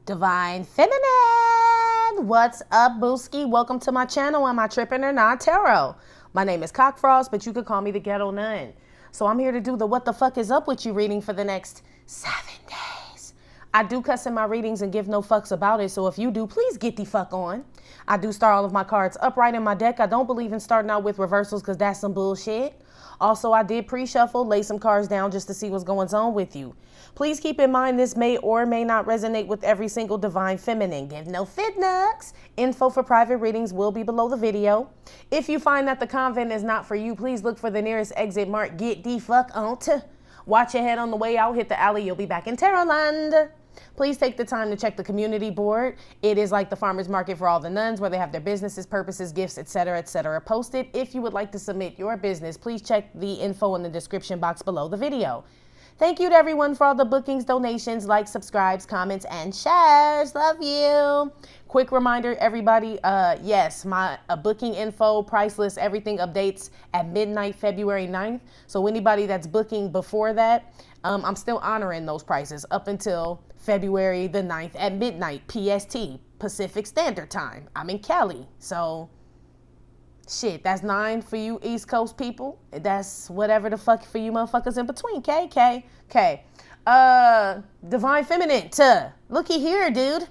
Divine Feminine. What's up, Booski? Welcome to my channel and my Trippin' or Not Tarot. My name is Cockfrost, but you could call me the Ghetto Nun. So I'm here to do the What the Fuck Is Up With You reading for the next 7 days. I do cuss in my readings and give no fucks about it, so if you do, please get the fuck on. I do start all of my cards upright in my deck. I don't believe in starting out with reversals because that's some bullshit. Also, I did pre-shuffle, lay some cards down just to see what's going on with you. Please keep in mind this may or may not resonate with every single Divine Feminine. Give no fit nuts. Info for private readings will be below the video. If you find that the convent is not for you, please look for the nearest exit marked Get the Fuck On to. Watch your head on the way out, hit the alley, you'll be back in Tarotland. Please take the time to check the community board. It is like the farmer's market for all the nuns where they have their businesses, purposes, gifts, etc. posted. If you would like to submit your business, please check the info in the description box below the video. Thank you to everyone for all the bookings, donations, likes, subscribes, comments, and shares. Love you. Quick reminder, everybody, yes, my booking info, price list, everything updates at midnight, February 9th. So anybody that's booking before that, I'm still honoring those prices up until February the 9th at midnight, PST, Pacific Standard Time. I'm in Cali, so shit, that's 9 for you East Coast people. That's whatever the fuck for you motherfuckers in between. K. Divine Feminine. Looky here, dude.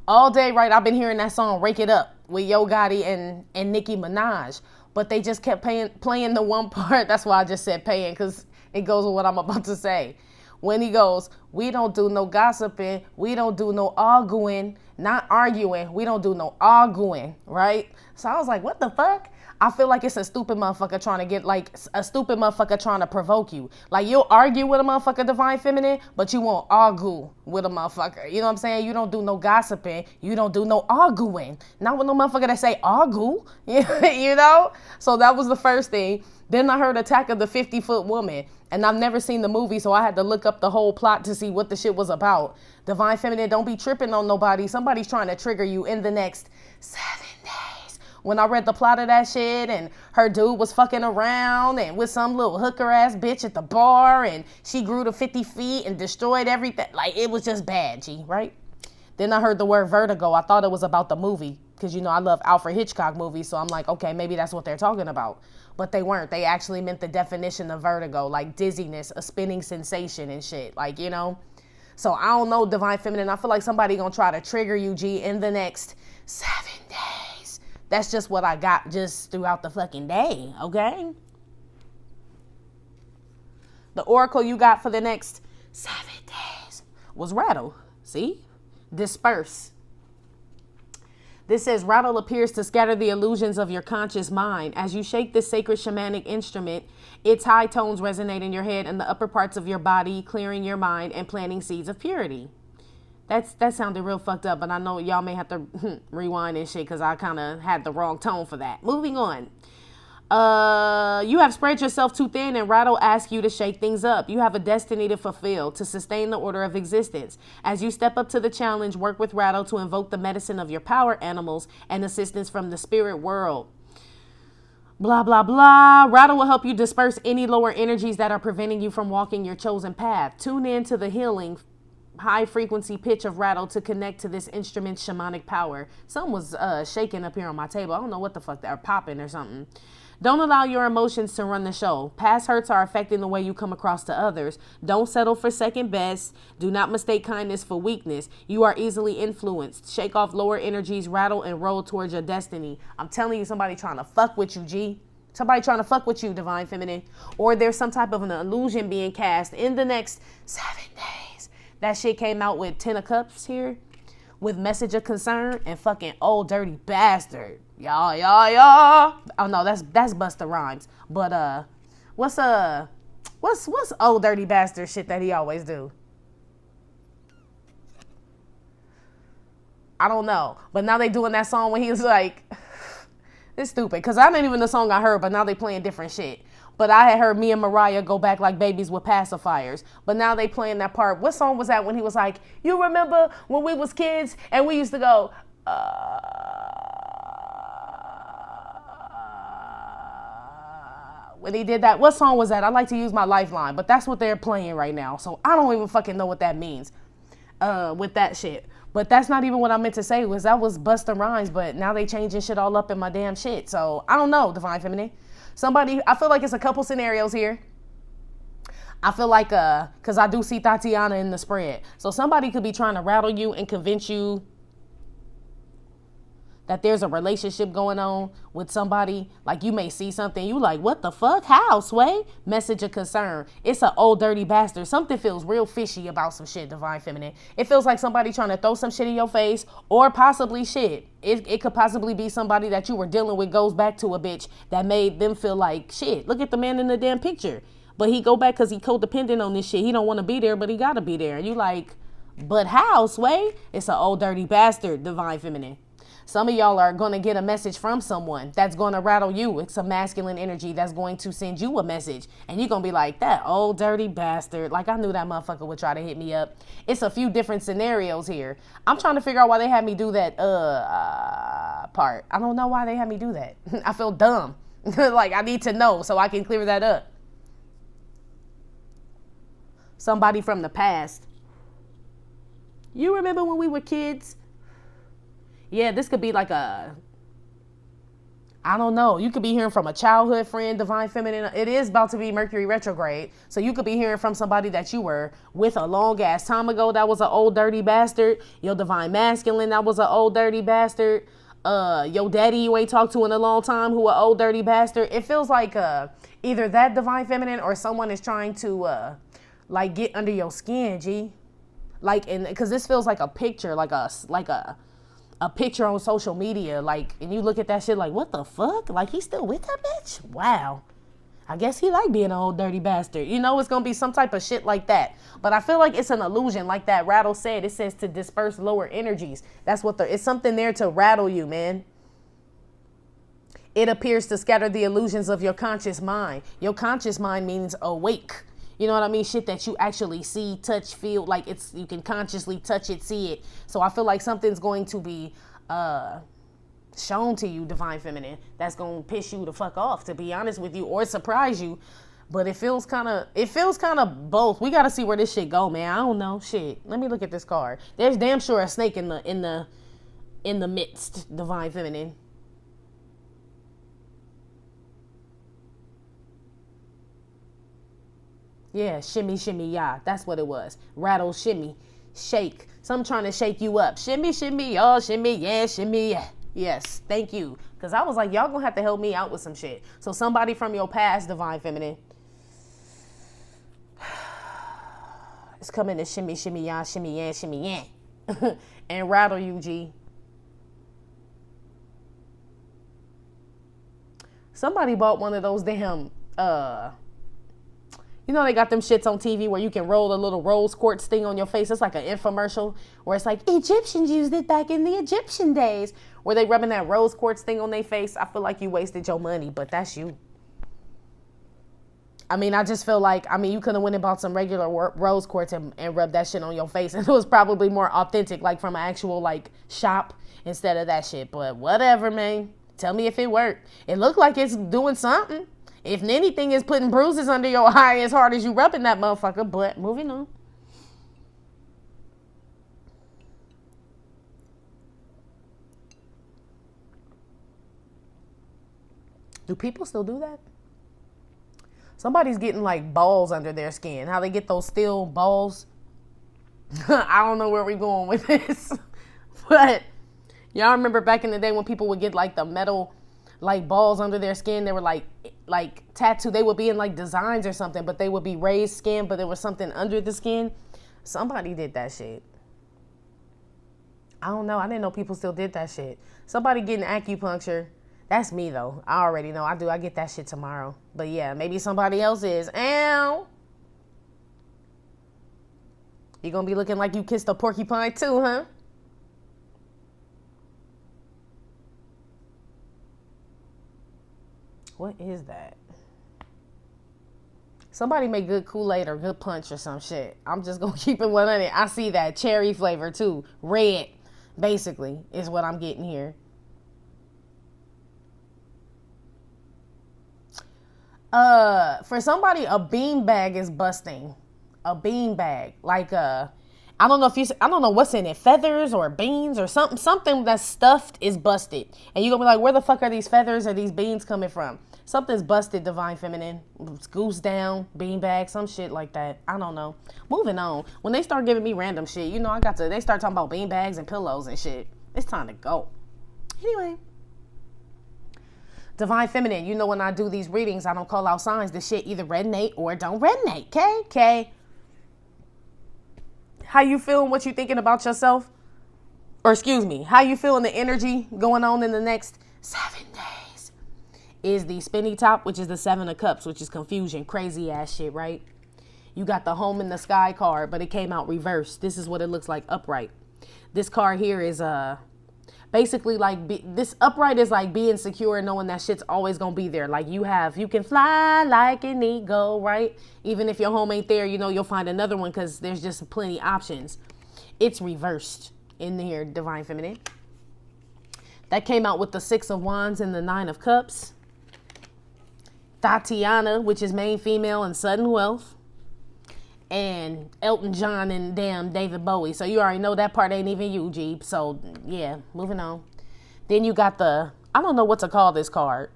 All day, right? I've been hearing that song "Rake It Up" with Yo Gotti and Nicki Minaj, but they just kept playing the one part. That's why I just said paying, because it goes with what I'm about to say. When he goes, we don't do no gossiping, we don't do no R-Goo-N, not arguing, we don't do no R-Goo-N, right? So I was like, what the fuck? I feel like it's a stupid motherfucker trying to get, like, a stupid motherfucker trying to provoke you. Like, you'll argue with a motherfucker, Divine Feminine, but you won't argue with a motherfucker. You know what I'm saying? You don't do no gossiping, you don't do no arguing. Not with no motherfucker that say argue, you know? So that was the first thing. Then I heard Attack of the 50-Foot Woman, and I've never seen the movie, so I had to look up the whole plot to see what the shit was about. Divine Feminine, don't be tripping on nobody. Somebody's trying to trigger you in the next 7 days. When I read the plot of that shit, and her dude was fucking around and with some little hooker ass bitch at the bar, and she grew to 50 feet and destroyed everything. Like, it was just bad, G, right? Then I heard the word vertigo. I thought it was about the movie, because, you know, I love Alfred Hitchcock movies, so I'm like, okay, maybe that's what they're talking about. But they weren't. They actually meant the definition of vertigo, like dizziness, a spinning sensation and shit, like, you know. So I don't know, Divine Feminine. I feel like somebody gonna try to trigger you, G, in the next 7 days. That's just what I got just throughout the fucking day, okay? The oracle you got for the next 7 days was rattle. See? Disperse. This says, rattle appears to scatter the illusions of your conscious mind. As you shake this sacred shamanic instrument, its high tones resonate in your head and the upper parts of your body, clearing your mind and planting seeds of purity. That sounded real fucked up, but I know y'all may have to rewind and shit because I kind of had the wrong tone for that. Moving on. You have spread yourself too thin, and rattle asks you to shake things up. You have a destiny to fulfill, to sustain the order of existence. As you step up to the challenge, work with rattle to invoke the medicine of your power animals and assistance from the spirit world. Blah, blah, blah. Rattle will help you disperse any lower energies that are preventing you from walking your chosen path. Tune in to the healing high frequency pitch of rattle to connect to this instrument's shamanic power. Something was shaking up here on my table. I don't know what the fuck, they're popping or something. Don't allow your emotions to run the show. Past hurts are affecting the way you come across to others. Don't settle for second best. Do not mistake kindness for weakness. You are easily influenced. Shake off lower energies, rattle, and roll towards your destiny. I'm telling you, somebody trying to fuck with you, G. Somebody trying to fuck with you, Divine Feminine. Or there's some type of an illusion being cast in the next 7 days. That shit came out with 10 of Cups here, with Message of Concern and fucking Old Dirty Bastard. Y'all. Oh no, that's Busta Rhymes. But what's Old Dirty Bastard shit that he always do? I don't know. But now they doing that song when he was like, it's stupid. Cause I didn't even the song I heard, but now they playing different shit. But I had heard me and Mariah go back like babies with pacifiers. But now they playing that part. What song was that when he was like, you remember when we was kids and we used to go, when he did that, what song was that? I like to use my lifeline, but that's what they're playing right now. So I don't even fucking know what that means. with that shit. But that's not even what I meant to say. Was that was Busta Rhymes, but now they changing shit all up in my damn shit. So I don't know, Divine Feminine. I feel like it's a couple scenarios here. I feel like, because I do see Tatiana in the spread. So somebody could be trying to rattle you and convince you that there's a relationship going on with somebody. Like you may see something, you like, what the fuck? How, Sway? Message of concern. It's an old dirty bastard. Something feels real fishy about some shit, Divine Feminine. It feels like somebody trying to throw some shit in your face, or possibly shit. It could possibly be somebody that you were dealing with goes back to a bitch that made them feel like shit. Look at the man in the damn picture. But he go back because he codependent on this shit. He don't want to be there, but he got to be there. And you like, but how, Sway? It's an old dirty bastard, Divine Feminine. Some of y'all are going to get a message from someone that's going to rattle you. It's a masculine energy that's going to send you a message. And you're going to be like, that old dirty bastard. Like, I knew that motherfucker would try to hit me up. It's a few different scenarios here. I'm trying to figure out why they had me do that part. I don't know why they had me do that. I feel dumb. Like, I need to know so I can clear that up. Somebody from the past. You remember when we were kids? Yeah, this could be like I don't know. You could be hearing from a childhood friend, Divine Feminine. It is about to be Mercury retrograde. So you could be hearing from somebody that you were with a long ass time ago. That was an old dirty bastard. Your Divine Masculine, that was an old dirty bastard. Your daddy you ain't talked to in a long time, who an old dirty bastard. It feels like either that Divine Feminine or someone is trying to like get under your skin, G. Like, and because this feels like a picture, like a picture on social media, like, and you look at that shit like, what the fuck? Like, he's still with that bitch? Wow. I guess he like being an old dirty bastard. You know, it's going to be some type of shit like that. But I feel like it's an illusion. Like that rattle said, it says to disperse lower energies. That's what it's something there to rattle you, man. It appears to scatter the illusions of your conscious mind. Your conscious mind means awake. You know what I mean? Shit that you actually see, touch, feel, like you can consciously touch it, see it. So I feel like something's going to be shown to you, Divine Feminine, that's going to piss you the fuck off, to be honest with you, or surprise you. But it feels kind of both. We got to see where this shit go, man. I don't know. Shit. Let me look at this card. There's damn sure a snake in the midst, Divine Feminine. Yeah, shimmy, shimmy, yeah. That's what it was. Rattle, shimmy, shake. So I'm trying to shake you up. Shimmy, shimmy, y'all, shimmy, yeah. Yes, thank you. Because I was like, y'all gonna have to help me out with some shit. So somebody from your past, Divine Feminine, is coming to shimmy, shimmy, yeah, and rattle you, G. Somebody bought one of those damn, you know, they got them shits on TV where you can roll a little rose quartz thing on your face. It's like an infomercial where it's like, Egyptians used it back in the Egyptian days, where they rubbing that rose quartz thing on their face. I feel like you wasted your money, but that's you. I mean, I just feel like, you could have went and bought some regular rose quartz and rubbed that shit on your face. And it was probably more authentic, like from an actual like shop instead of that shit. But whatever, man. Tell me if it worked. It looked like it's doing something. If anything, is putting bruises under your eye as hard as you rubbing that motherfucker. But moving on. Do people still do that? Somebody's getting like balls under their skin. How they get those steel balls. I don't know where we're going with this. But y'all remember back in the day when people would get like the metal like balls under their skin? They were like tattoo. They would be in like designs or something, but they would be raised skin, but there was something under the skin. Somebody did that shit. I don't know. I didn't know people still did that shit. Somebody getting acupuncture. That's me though. I already know. I get that shit tomorrow. But yeah, maybe somebody else is. Ow. You gonna be looking like you kissed a porcupine too, huh? What is that? Somebody make good Kool-Aid or good punch or some shit. I'm just gonna keep it 100. I see that cherry flavor too. Red, basically, is what I'm getting here. For somebody, a beanbag is busting. A beanbag. Like, I I don't know I don't know what's in it, feathers or beans or something that's stuffed is busted. And you're going to be like, where the fuck are these feathers or these beans coming from? Something's busted, Divine Feminine. Goose down, beanbag, some shit like that. I don't know. Moving on. When they start giving me random shit, they start talking about beanbags and pillows and shit. It's time to go. Anyway. Divine Feminine, when I do these readings, I don't call out signs. The shit either resonate or don't resonate. Okay? How you feeling? What you thinking about yourself? Or excuse me, how you feeling the energy going on in the next 7 days? Is the spinny top, which is the 7 of Cups, which is confusion, crazy ass shit, right? You got the Home in the Sky card, but it came out reversed. This is what it looks like upright. This card here is basically like this upright is like being secure and knowing that shit's always gonna be there. Like you can fly like an eagle, right? Even if your home ain't there, you'll find another one because there's just plenty options. It's reversed in here, Divine Feminine. That came out with the 6 of Wands and the 9 of Cups. Tatiana, which is main female and sudden wealth. And Elton John and damn David Bowie. So you already know that part ain't even you, Jeep. So yeah, moving on. Then you got I don't know what to call this card.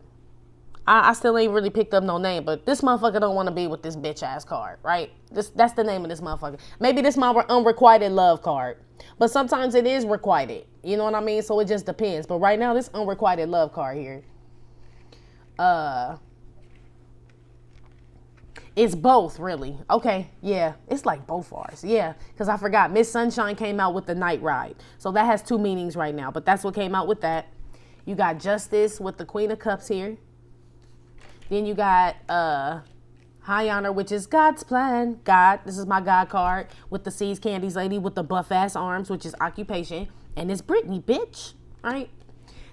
I still ain't really picked up no name, but this motherfucker don't want to be with this bitch ass card, right? That's the name of this motherfucker. Maybe this my unrequited love card. But sometimes it is requited. You know what I mean? So it just depends. But right now, this unrequited love card here. It's both, really. Okay, yeah. It's like both ours. Yeah, because I forgot. Miss Sunshine came out with the Night Ride. So that has 2 meanings right now. But that's what came out with that. You got Justice with the Queen of Cups here. Then you got High Honor, which is God's plan. God, this is my God card. With the Seas Candies lady with the buff-ass arms, which is occupation. And it's Britney, bitch. All right?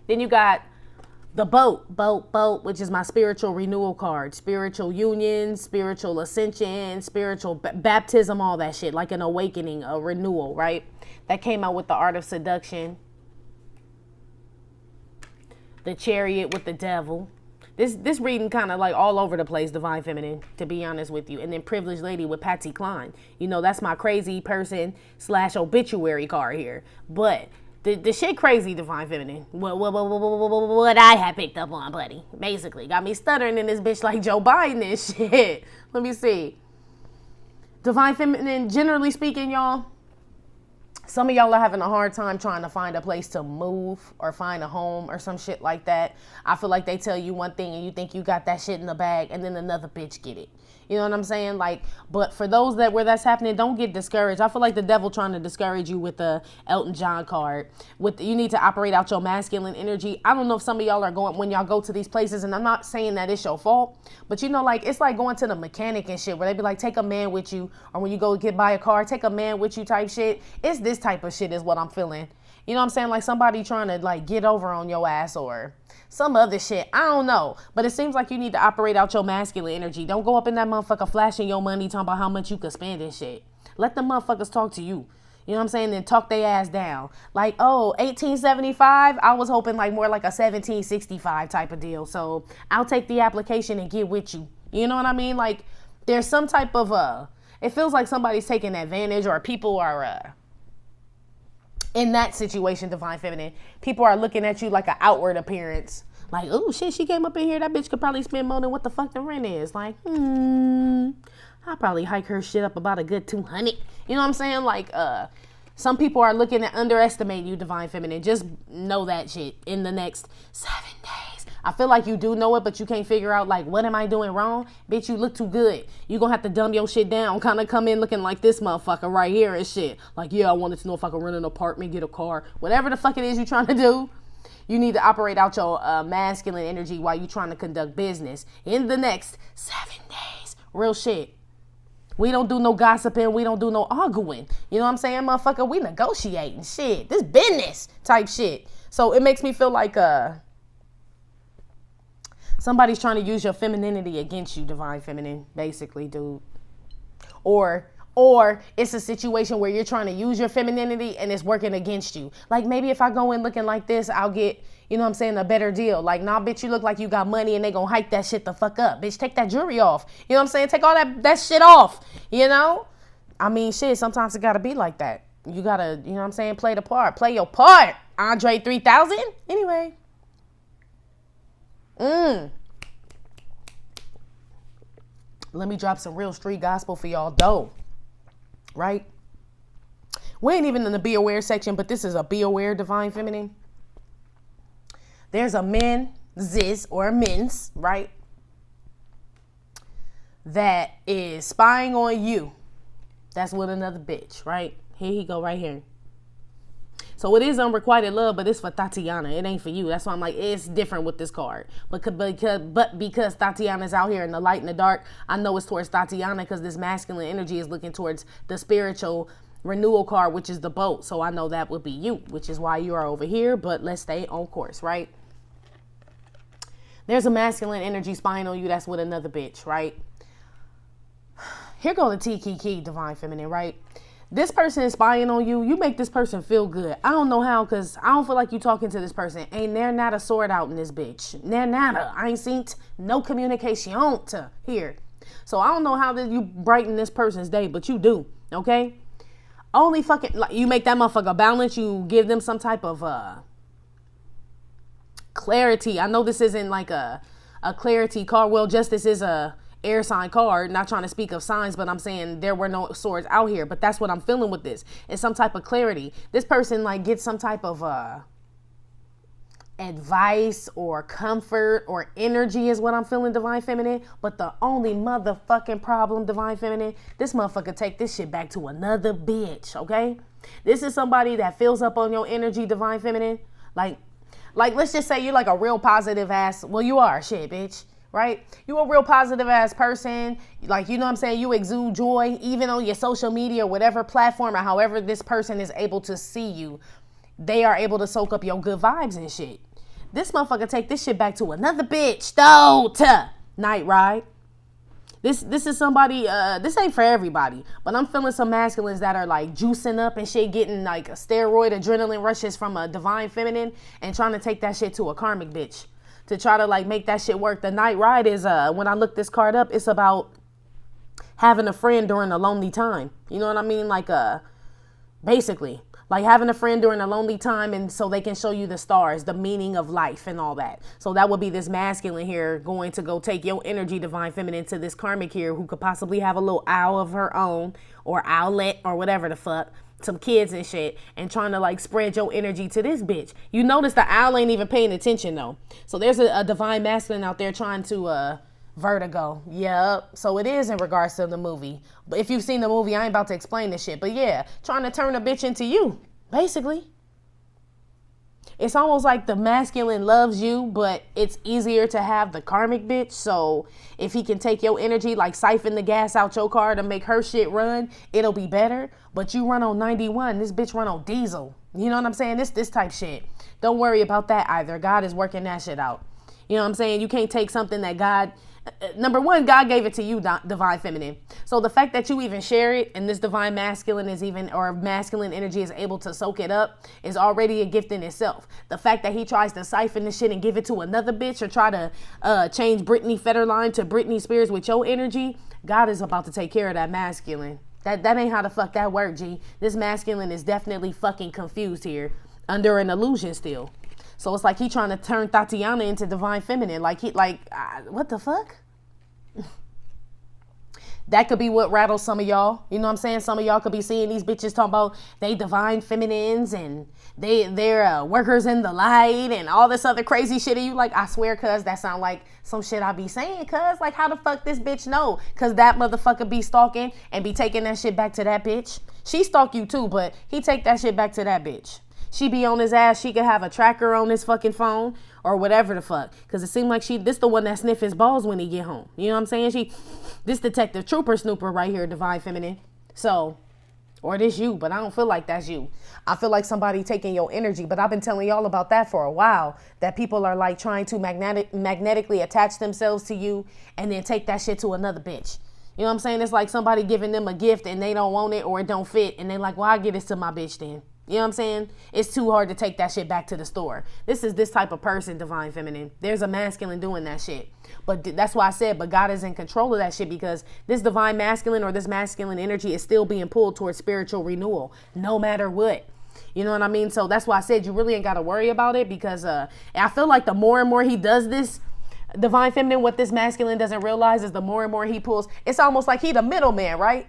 Then you got the boat, which is my spiritual renewal card. Spiritual union, spiritual ascension, spiritual baptism, all that shit. Like an awakening, a renewal, right? That came out with the Art of Seduction. The Chariot with the Devil. This reading kind of like all over the place, Divine Feminine, to be honest with you. And then Privileged Lady with Patsy Cline. That's my crazy person / obituary card here. But the shit crazy, Divine Feminine. What I had picked up on, buddy. Basically. Got me stuttering in this bitch like Joe Biden and shit. Let me see. Divine Feminine, generally speaking, y'all, some of y'all are having a hard time trying to find a place to move or find a home or some shit like that. I feel like they tell you one thing and you think you got that shit in the bag and then another bitch get it. You know what I'm saying? But for those where that's happening, don't get discouraged. I feel like the devil trying to discourage you with the Elton John card. You need to operate out your masculine energy. I don't know if some of y'all are going, when y'all go to these places, and I'm not saying that it's your fault, but it's like going to the mechanic and shit where they be like, take a man with you, or when you go buy a car, take a man with you type shit. It's this type of shit is what I'm feeling. You know what I'm saying? Like somebody trying to get over on your ass or some other shit. I don't know. But it seems like you need to operate out your masculine energy. Don't go up in that motherfucker flashing your money talking about how much you could spend and shit. Let the motherfuckers talk to you. You know what I'm saying? Then talk their ass down. 1875, I was hoping more like a 1765 type of deal. So I'll take the application and get with you. You know what I mean? There's some type of, it feels like somebody's taking advantage or people are, in that situation, Divine Feminine, people are looking at you like an outward appearance. Oh shit, she came up in here. That bitch could probably spend more than what the fuck the rent is. I'll probably hike her shit up about a good 200. You know what I'm saying? Some people are looking at underestimate you, Divine Feminine. Just know that shit in the next 7 days. I feel like you do know it, but you can't figure out, what am I doing wrong? Bitch, you look too good. You gonna have to dumb your shit down, kind of come in looking like this motherfucker right here and shit. Yeah, I wanted to know if I could rent an apartment, get a car. Whatever the fuck it is you trying to do, you need to operate out your masculine energy while you trying to conduct business in the next 7 days. Real shit. We don't do no gossiping. We don't do no arguing. You know what I'm saying, motherfucker? We negotiating shit. This business type shit. So it makes me feel like, somebody's trying to use your femininity against you, Divine Feminine, basically, dude. Or it's a situation where you're trying to use your femininity and it's working against you. Maybe if I go in looking like this, I'll get, you know what I'm saying, a better deal. Nah, bitch, you look like you got money and they gonna hike that shit the fuck up. Bitch, take that jewelry off. You know what I'm saying? Take all that shit off, you know? I mean, shit, sometimes it gotta be like that. You gotta, you know what I'm saying, play the part. Play your part, Andre 3000. Anyway. Let me drop some real street gospel for y'all, though. Right? We ain't even in the be aware section, but this is a be aware divine feminine. There's a men's or a men's, right? That is spying on you. That's with another bitch, right? Here he go right here. So it is unrequited love, but it's for Tatiana. It ain't for you. That's why I'm like, it's different with this card. But because Tatiana's out here in the light and the dark, I know it's towards Tatiana because this masculine energy is looking towards the spiritual renewal card, which is the boat. So I know that would be you, which is why you are over here. But let's stay on course, right? There's a masculine energy spying on you that's with another bitch, right? Here go the T-Key, divine feminine, right? This person is spying on you. You make this person feel good. I don't know how, because I don't feel like you talking to this person. Ain't there not a sword out in this bitch. There nada. I ain't seen no communication to here. So I don't know how that you brighten this person's day, but you do, okay? Only fucking, like, you make that motherfucker balance. You give them some type of clarity. I know this isn't like a clarity card. Well, justice is a air sign card, not trying to speak of signs, but I'm saying there were no swords out here, but that's what I'm feeling with this. It's some type of clarity. This person like gets some type of advice or comfort or energy is what I'm feeling, divine feminine. But the only motherfucking problem, divine feminine, this motherfucker take this shit back to another bitch, okay? This is somebody that fills up on your energy, divine feminine. Like let's just say you're like a real positive ass, well, you are, shit, bitch. Right? You a real positive ass person. Like, you know what I'm saying? You exude joy, even on your social media, whatever platform or however this person is able to see you, they are able to soak up your good vibes and shit. This motherfucker take this shit back to another bitch. Night ride. This is somebody, this ain't for everybody, but I'm feeling some masculines that are like juicing up and shit, getting like a steroid adrenaline rushes from a divine feminine and trying to take that shit to a karmic bitch. To try to like make that shit work. The night ride is when I look this card up, it's about having a friend during a lonely time. You know what I mean? Like basically like having a friend during a lonely time, and so they can show you the stars, the meaning of life and all that. So that would be this masculine here going to go take your energy, divine feminine, to this karmic here who could possibly have a little owl of her own or owlet or whatever the fuck, some kids and shit, and trying to like spread your energy to this bitch. You notice the owl ain't even paying attention though. So there's a divine masculine out there trying to vertigo. Yep. So it is in regards to the movie. But if you've seen the movie, I ain't about to explain this shit. But yeah, trying to turn a bitch into you, basically. It's almost like the masculine loves you, but it's easier to have the karmic bitch. So if he can take your energy, like siphon the gas out your car to make her shit run, it'll be better. But you run on 91, this bitch run on diesel. You know what I'm saying? This type shit. Don't worry about that either. God is working that shit out. You know what I'm saying? You can't take something that God, number one, God gave it to you, divine feminine. So the fact that you even share it and this divine masculine is even, or masculine energy is able to soak it up is already a gift in itself. The fact that he tries to siphon the shit and give it to another bitch or try to change Brittany Federline to Britney Spears with your energy, God is about to take care of that masculine. That ain't how the fuck that work, G. This masculine is definitely fucking confused here, under an illusion still. So it's like he trying to turn Tatiana into divine feminine. Like what the fuck? That could be what rattles some of y'all. You know what I'm saying? Some of y'all could be seeing these bitches talking about they divine feminines and they're workers in the light and all this other crazy shit. And you like, I swear, cuz that sound like some shit I be saying, cuz like how the fuck this bitch know? Cuz that motherfucker be stalking and be taking that shit back to that bitch. She stalk you too, but he take that shit back to that bitch. She be on his ass. She could have a tracker on his fucking phone or whatever the fuck. Because it seemed like this the one that sniff his balls when he get home. You know what I'm saying? This detective trooper snooper right here, divine feminine. So, or this you, but I don't feel like that's you. I feel like somebody taking your energy. But I've been telling y'all about that for a while. That people are like trying to magnetically attach themselves to you and then take that shit to another bitch. You know what I'm saying? It's like somebody giving them a gift and they don't want it or it don't fit. And they like, well, I'll give this to my bitch then. You know what I'm saying? It's too hard to take that shit back to the store. This is this type of person, divine feminine. There's a masculine doing that shit. But that's why I said, but God is in control of that shit, because this divine masculine or this masculine energy is still being pulled towards spiritual renewal, no matter what. You know what I mean? So that's why I said you really ain't got to worry about it, because I feel like the more and more he does this, divine feminine, what this masculine doesn't realize is the more and more he pulls, it's almost like he the middleman, right?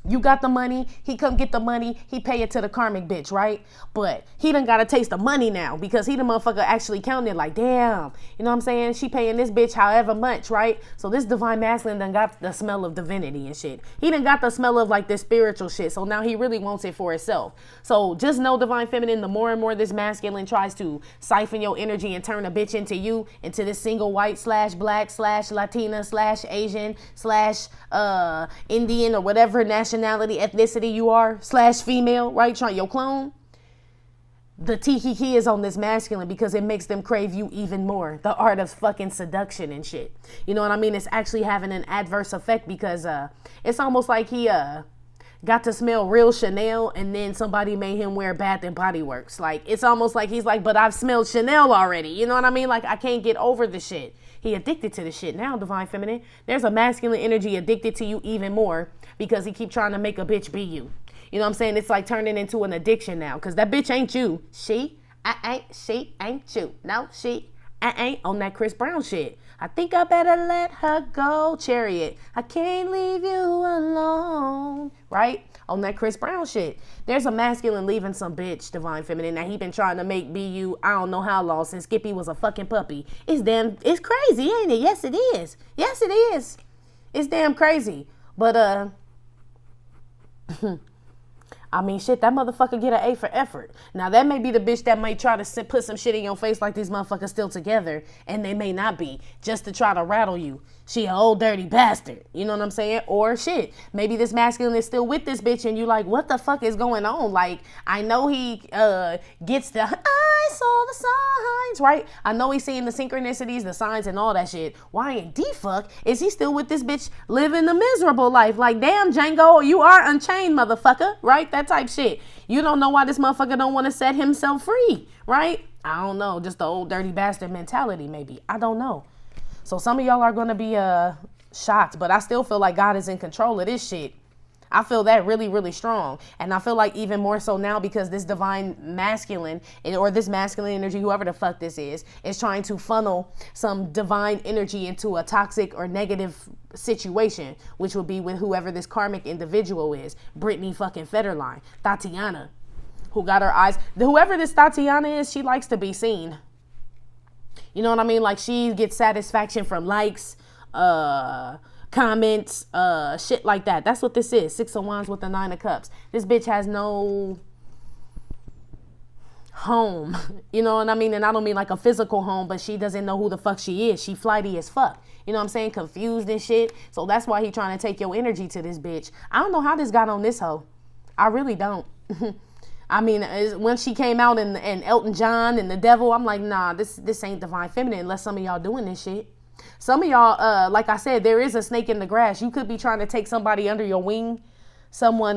You got the money, he come get the money, he pay it to the karmic bitch, right? But he done got to taste the money now, because he the motherfucker actually counting it like, damn, you know what I'm saying? She paying this bitch however much, right? So this divine masculine done got the smell of divinity and shit. He done got the smell of like this spiritual shit. So now he really wants it for itself. So just know, divine feminine, the more and more this masculine tries to siphon your energy and turn a bitch into you, into this single white / black / Latina / Asian / Indian or whatever nationality, ethnicity you are / female, right? Trying your clone. The tiki is on this masculine because it makes them crave you even more. The art of fucking seduction and shit. You know what I mean? It's actually having an adverse effect, because it's almost like he got to smell real Chanel and then somebody made him wear Bath and Body Works. Like, it's almost like he's like, but I've smelled Chanel already. You know what I mean? Like, I can't get over the shit. He addicted to the shit now, divine feminine. There's a masculine energy addicted to you even more, because he keep trying to make a bitch be you. You know what I'm saying? It's like turning into an addiction now, because that bitch ain't you. She ain't you. No, I ain't on that Chris Brown shit. I think I better let her go. Chariot. I can't leave you alone. Right? On that Chris Brown shit. There's a masculine leaving some bitch, divine feminine, that he been trying to make be you I don't know how long, since Skippy was a fucking puppy. It's crazy, ain't it? Yes, it is. Yes, it is. It's damn crazy. But, I mean, shit, that motherfucker get an A for effort. Now, that may be the bitch that might try to put some shit in your face like these motherfuckers still together, and they may not be, just to try to rattle you. She an old dirty bastard. You know what I'm saying? Or shit, maybe this masculine is still with this bitch, and you like, what the fuck is going on? Like, I know he gets the, I saw the signs, right? I know he's seeing the synchronicities, the signs, and all that shit. Why in D-fuck is he still with this bitch living the miserable life? Like, damn, Django, you are unchained, motherfucker, right? That type shit. You don't know why this motherfucker don't want to set himself free, right? I don't know. Just the old dirty bastard mentality, maybe. I don't know. So some of y'all are going to be shocked, but I still feel like God is in control of this shit. I feel that really, really strong. And I feel like even more so now, because this divine masculine, or this masculine energy, whoever the fuck this is trying to funnel some divine energy into a toxic or negative situation, which would be with whoever this karmic individual is. Brittany fucking Federline, Tatiana, who got her eyes. Whoever this Tatiana is, she likes to be seen. You know what I mean? Like, she gets satisfaction from likes, comments, shit like that. That's what this is. 6 of Wands with the 9 of Cups. This bitch has no home. You know what I mean? And I don't mean like a physical home, but she doesn't know who the fuck she is. She flighty as fuck. You know what I'm saying? Confused and shit. So that's why he trying to take your energy to this bitch. I don't know how this got on this hoe. I really don't. I mean, when she came out and Elton John and the devil, I'm like, nah, this ain't divine feminine unless some of y'all doing this shit. Some of y'all, like I said, there is a snake in the grass. You could be trying to take somebody under your wing. Someone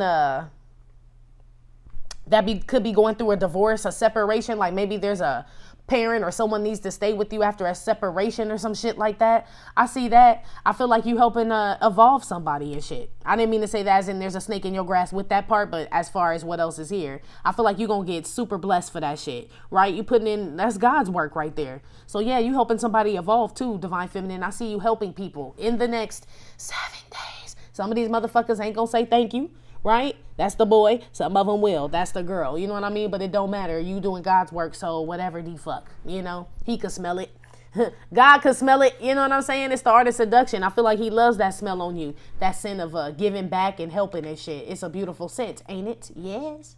could be going through a divorce, a separation. Like maybe there's a parent or someone needs to stay with you after a separation or some shit like that. I see that. I feel like you helping evolve somebody and shit. I didn't mean to say that as in there's a snake in your grass with that part, but as far as what else is here, I feel like you're going to get super blessed for that shit, right? You putting in, that's God's work right there. So yeah, you helping somebody evolve too, divine feminine. I see you helping people in the next 7 days. Some of these motherfuckers ain't going to say thank you. Right? That's the boy. Some of them will. That's the girl. You know what I mean? But it don't matter. You doing God's work, so whatever the fuck. You know? He could smell it. God could smell it. You know what I'm saying? It's the art of seduction. I feel like he loves that smell on you. That scent of giving back and helping and shit. It's a beautiful scent, ain't it? Yes.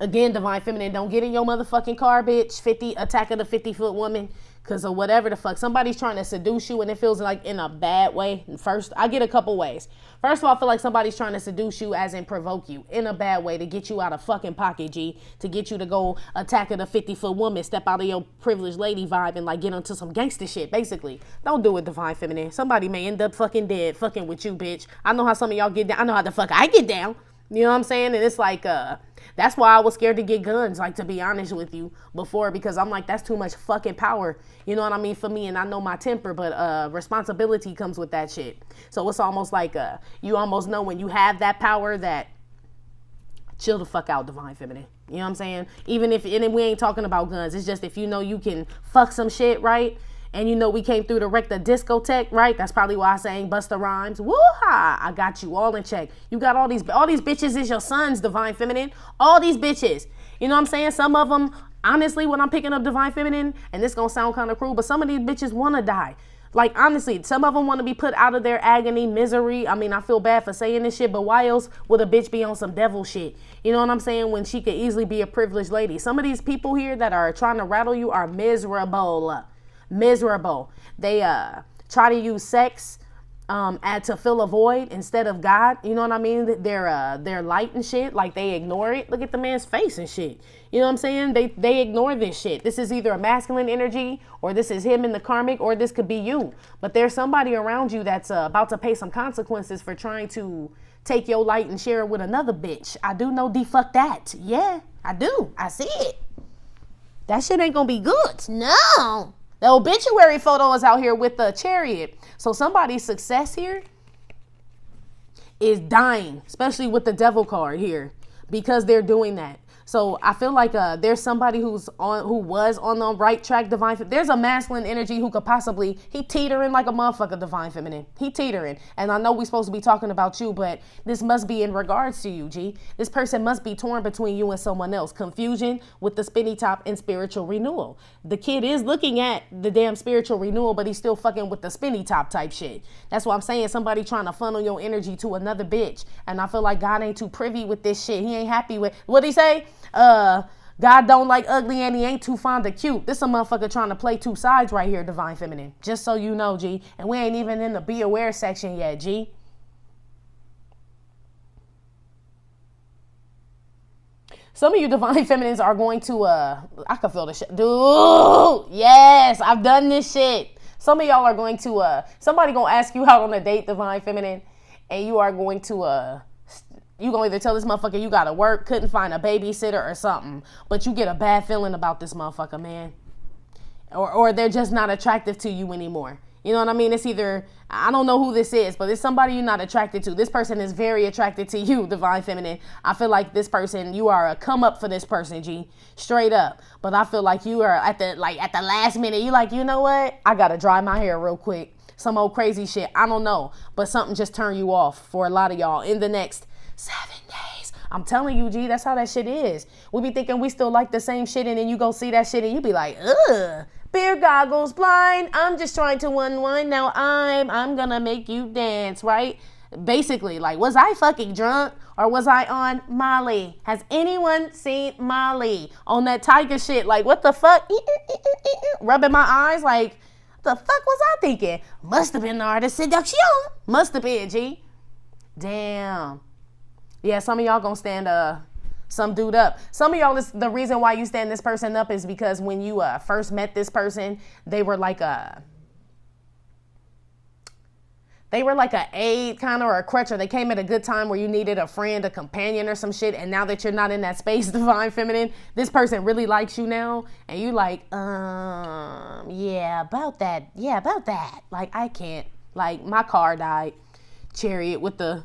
Again, divine feminine, don't get in your motherfucking car, bitch. Attack of the 50-foot woman. Because of whatever the fuck. Somebody's trying to seduce you and it feels like in a bad way. First, I get a couple ways. First of all, I feel like somebody's trying to seduce you as in provoke you in a bad way to get you out of fucking pocket, G. To get you to go attack of the 50-foot woman, step out of your privileged lady vibe and like get into some gangster shit, basically. Don't do it, divine feminine. Somebody may end up fucking dead fucking with you, bitch. I know how some of y'all get down. I know how the fuck I get down. You know what I'm saying? And it's like, that's why I was scared to get guns, like, to be honest with you, before, because I'm like, that's too much fucking power. You know what I mean? For me, and I know my temper, but responsibility comes with that shit. So it's almost like, you almost know when you have that power that, chill the fuck out, divine feminine. You know what I'm saying? Even if, and we ain't talking about guns. It's just if you know you can fuck some shit, right? And you know we came through to wreck the discotheque, right? That's probably why I sang Busta Rhymes. Woo-ha! I got you all in check. You got all these bitches is your sons, divine feminine. All these bitches. You know what I'm saying? Some of them, honestly, when I'm picking up divine feminine, and this gonna sound kind of cruel, but some of these bitches want to die. Like, honestly, some of them want to be put out of their agony, misery. I mean, I feel bad for saying this shit, but why else would a bitch be on some devil shit? You know what I'm saying? When she could easily be a privileged lady. Some of these people here that are trying to rattle you are miserable. Miserable. They try to use sex to fill a void instead of God. You know what I mean? They're light and shit. Like, they ignore it. Look at the man's face and shit. You know what I'm saying? They ignore this shit. This is either a masculine energy, or this is him in the karmic, or this could be you. But there's somebody around you that's about to pay some consequences for trying to take your light and share it with another bitch. I do know fuck that. Yeah, I do. I see it. That shit ain't gonna be good. No. The obituary photo is out here with the chariot. So somebody's success here is dying, especially with the devil card here, because they're doing that. So I feel like there's somebody who was on the right track, divine. There's a masculine energy who could possibly, he teetering like a motherfucker, divine feminine. He teetering. And I know we're supposed to be talking about you, but this must be in regards to you, G. This person must be torn between you and someone else. Confusion with the spinny top and spiritual renewal. The kid is looking at the damn spiritual renewal, but he's still fucking with the spinny top type shit. That's what I'm saying. Somebody trying to funnel your energy to another bitch. And I feel like God ain't too privy with this shit. He ain't happy with, what'd he say? God don't like ugly and he ain't too fond of cute. This a motherfucker trying to play two sides right here, divine feminine. Just so you know, G. And we ain't even in the be aware section yet, G. Some of you divine feminines are going to, I can feel the shit. Dude, yes, I've done this shit. Some of y'all are going to, somebody gonna ask you out on a date, divine feminine, and you are going to, you gonna either tell this motherfucker you gotta work, couldn't find a babysitter or something, but you get a bad feeling about this motherfucker, man. Or they're just not attractive to you anymore. You know what I mean? It's either, I don't know who this is, but it's somebody you're not attracted to. This person is very attracted to you, divine feminine. I feel like this person, you are a come up for this person, G. Straight up. But I feel like you are at the last minute, you like, you know what? I gotta dry my hair real quick. Some old crazy shit. I don't know. But something just turned you off for a lot of y'all in the next 7 days. I'm telling you, G, that's how that shit is. We be thinking we still like the same shit, and then you go see that shit and you be like, ugh, beer goggles, blind. I'm just trying to unwind. Now I'm gonna make you dance, right? Basically, like, was I fucking drunk or was I on Molly? Has anyone seen Molly on that tiger shit? Like, what the fuck? Rubbing my eyes like, the fuck was I thinking? Must have been the art of seduction. Must have been, G. Damn. Yeah, some of y'all gonna stand some dude up. Some of y'all, the reason why you stand this person up is because when you first met this person, they were like a aid kind of, or a crutch, or they came at a good time where you needed a friend, a companion or some shit. And now that you're not in that space, divine feminine, this person really likes you now. And you like, yeah, about that. Like, I can't, like, my car died. Chariot with the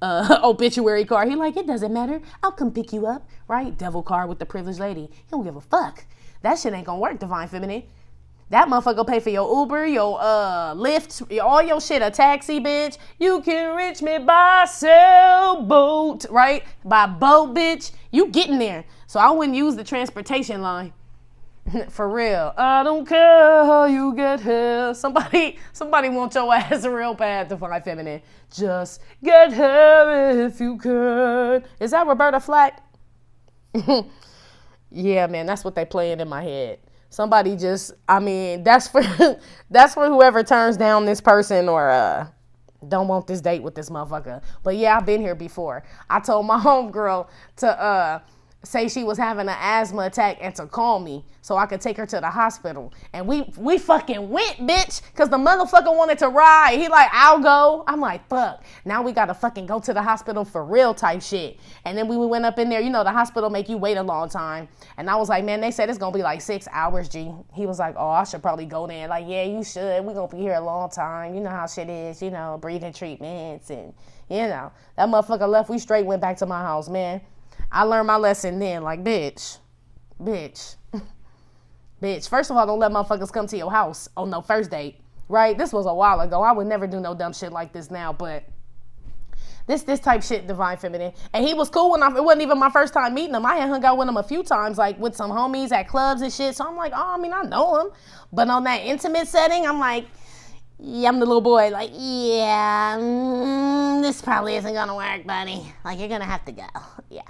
obituary card. He like, it doesn't matter. I'll come pick you up, right? Devil card with the privileged lady. He don't give a fuck. That shit ain't gonna work, divine feminine. That motherfucker pay for your Uber, your Lyft, all your shit, a taxi, bitch. You can reach me by sailboat, right? By boat, bitch. You getting there. So I wouldn't use the transportation line. For real. I don't care how you get here. Somebody want your ass real bad, divine feminine. Just get here if you could. Is that Roberta Flack? Yeah, man, that's what they playing in my head. Somebody just, I mean, that's for whoever turns down this person or don't want this date with this motherfucker. But yeah, I've been here before. I told my homegirl to say she was having an asthma attack and to call me so I could take her to the hospital. And we fucking went, bitch, because the motherfucker wanted to ride. He like, I'll go. I'm like, fuck. Now we got to fucking go to the hospital for real type shit. And then we went up in there. You know, the hospital make you wait a long time. And I was like, man, they said it's going to be like 6 hours, G. He was like, oh, I should probably go there. Like, yeah, you should. We're going to be here a long time. You know how shit is, you know, breathing treatments and, you know. That motherfucker left. We straight went back to my house, man. I learned my lesson then, like, bitch. First of all, don't let motherfuckers come to your house on no first date, right? This was a while ago. I would never do no dumb shit like this now, but this type shit, divine feminine. And he was cool when it wasn't even my first time meeting him. I had hung out with him a few times, like with some homies at clubs and shit. So I'm like, oh, I mean, I know him. But on that intimate setting, I'm like, yeah, I'm the little boy. Like, yeah, this probably isn't gonna work, buddy. Like, you're gonna have to go. Yeah.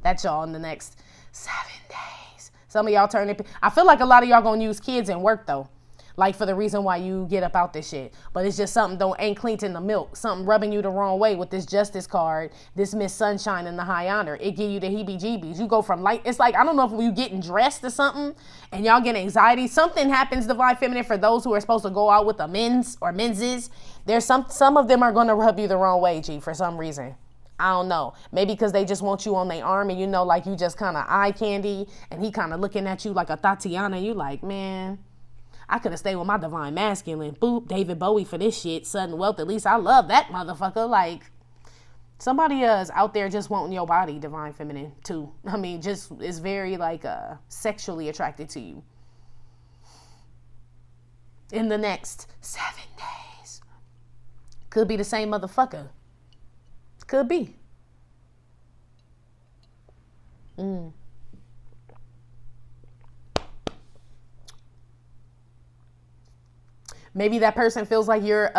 That's y'all in the next 7 days. Some of y'all turning. I feel like a lot of y'all gonna use kids in work though, like for the reason why you get up out this shit. But it's just something ain't clean in the milk. Something rubbing you the wrong way with this justice card, this Miss Sunshine and the high honor. It give you the heebie-jeebies. You go from like, it's like, I don't know if you getting dressed or something and y'all get anxiety. Something happens, divine feminine, for those who are supposed to go out with the men's or menses. There's some of them are gonna rub you the wrong way, G, for some reason. I don't know. Maybe because they just want you on their arm and you know, like you just kind of eye candy and he kind of looking at you like a Tatiana. You like, man, I could have stayed with my divine masculine. Boop, David Bowie for this shit. Sudden wealth. At least I love that motherfucker. Like, somebody is out there just wanting your body, divine feminine, too. I mean, just is very like sexually attracted to you. In the next 7 days. Could be the same motherfucker. Could be. Maybe that person feels like you're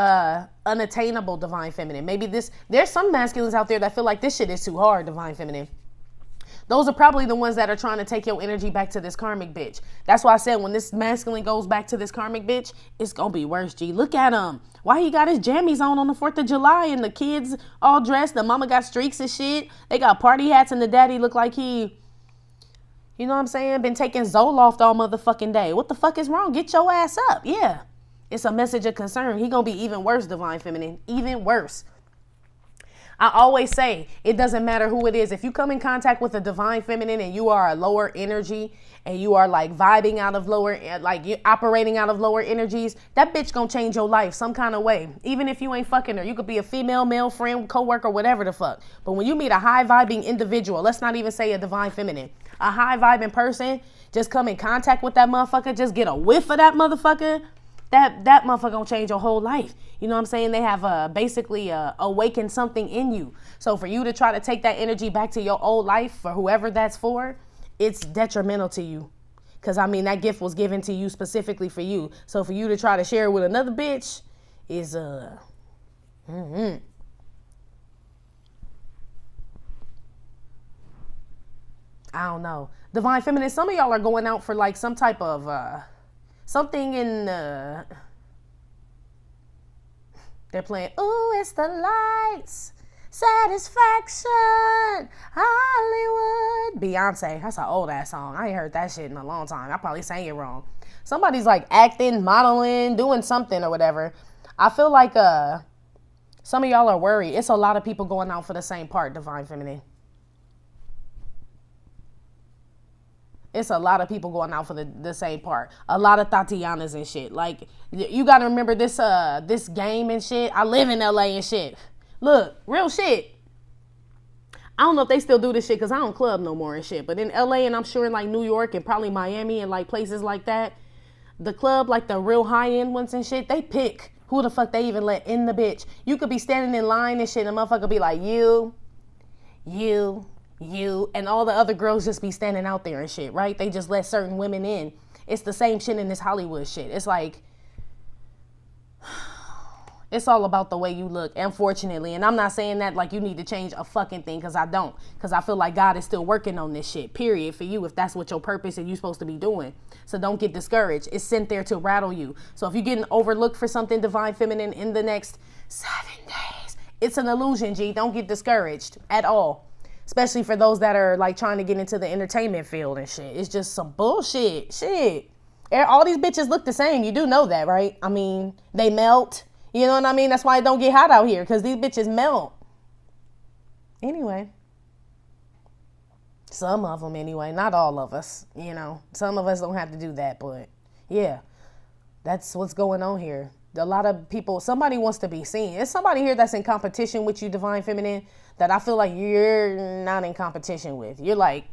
unattainable, divine feminine. Maybe there's some masculines out there that feel like this shit is too hard, divine feminine. Those are probably the ones that are trying to take your energy back to this karmic bitch. That's why I said when this masculine goes back to this karmic bitch, it's going to be worse, G. Look at him. Why he got his jammies on the 4th of July and the kids all dressed. The mama got streaks and shit. They got party hats and the daddy look like he, you know what I'm saying, been taking Zoloft all motherfucking day. What the fuck is wrong? Get your ass up. Yeah. It's a message of concern. He going to be even worse, divine feminine. Even worse. I always say it doesn't matter who it is. If you come in contact with a divine feminine and you are a lower energy and you are like vibing out of lower, like you're operating out of lower energies, that bitch gonna change your life some kind of way. Even if you ain't fucking her, you could be a female, male, friend, coworker, whatever the fuck. But when you meet a high vibing individual, let's not even say a divine feminine, a high vibing person, just come in contact with that motherfucker, just get a whiff of that motherfucker. That motherfucker gonna change your whole life. You know what I'm saying? They have basically awakened something in you. So for you to try to take that energy back to your old life, for whoever that's for, it's detrimental to you. Because, I mean, that gift was given to you specifically for you. So for you to try to share it with another bitch is, I don't know. Divine feminine, some of y'all are going out for like some type of something in they're playing, ooh, it's the lights, satisfaction, Hollywood. Beyonce, that's an old ass song. I ain't heard that shit in a long time. I probably sang it wrong. Somebody's like acting, modeling, doing something or whatever. I feel like some of y'all are worried. It's a lot of people going out for the same part, divine feminine. It's a lot of people going out for the same part. A lot of Tatianas and shit. Like, you got to remember this this game and shit. I live in LA and shit. Look, real shit. I don't know if they still do this shit because I don't club no more and shit. But in LA and I'm sure in like New York and probably Miami and like places like that, the club, like the real high-end ones and shit, they pick who the fuck they even let in the bitch. You could be standing in line and shit and the motherfucker be like, you, and all the other girls just be standing out there and shit, right? They just let certain women in. It's the same shit in this Hollywood shit. It's like, it's all about the way you look, unfortunately. And I'm not saying that like you need to change a fucking thing, because I don't. Because I feel like God is still working on this shit, period, for you, if that's what your purpose and you're supposed to be doing. So don't get discouraged. It's sent there to rattle you. So if you're getting overlooked for something divine feminine in the next 7 days, it's an illusion, G. Don't get discouraged at all. Especially for those that are like trying to get into the entertainment field and shit. It's just some bullshit. Shit. All these bitches look the same. You do know that, right? I mean, they melt. You know what I mean? That's why it don't get hot out here, because these bitches melt. Anyway. Some of them anyway. Not all of us, you know. Some of us don't have to do that, but yeah. That's what's going on here. A lot of people, somebody wants to be seen. There's somebody here that's in competition with you, Divine Feminine, that I feel like you're not in competition with. You're like,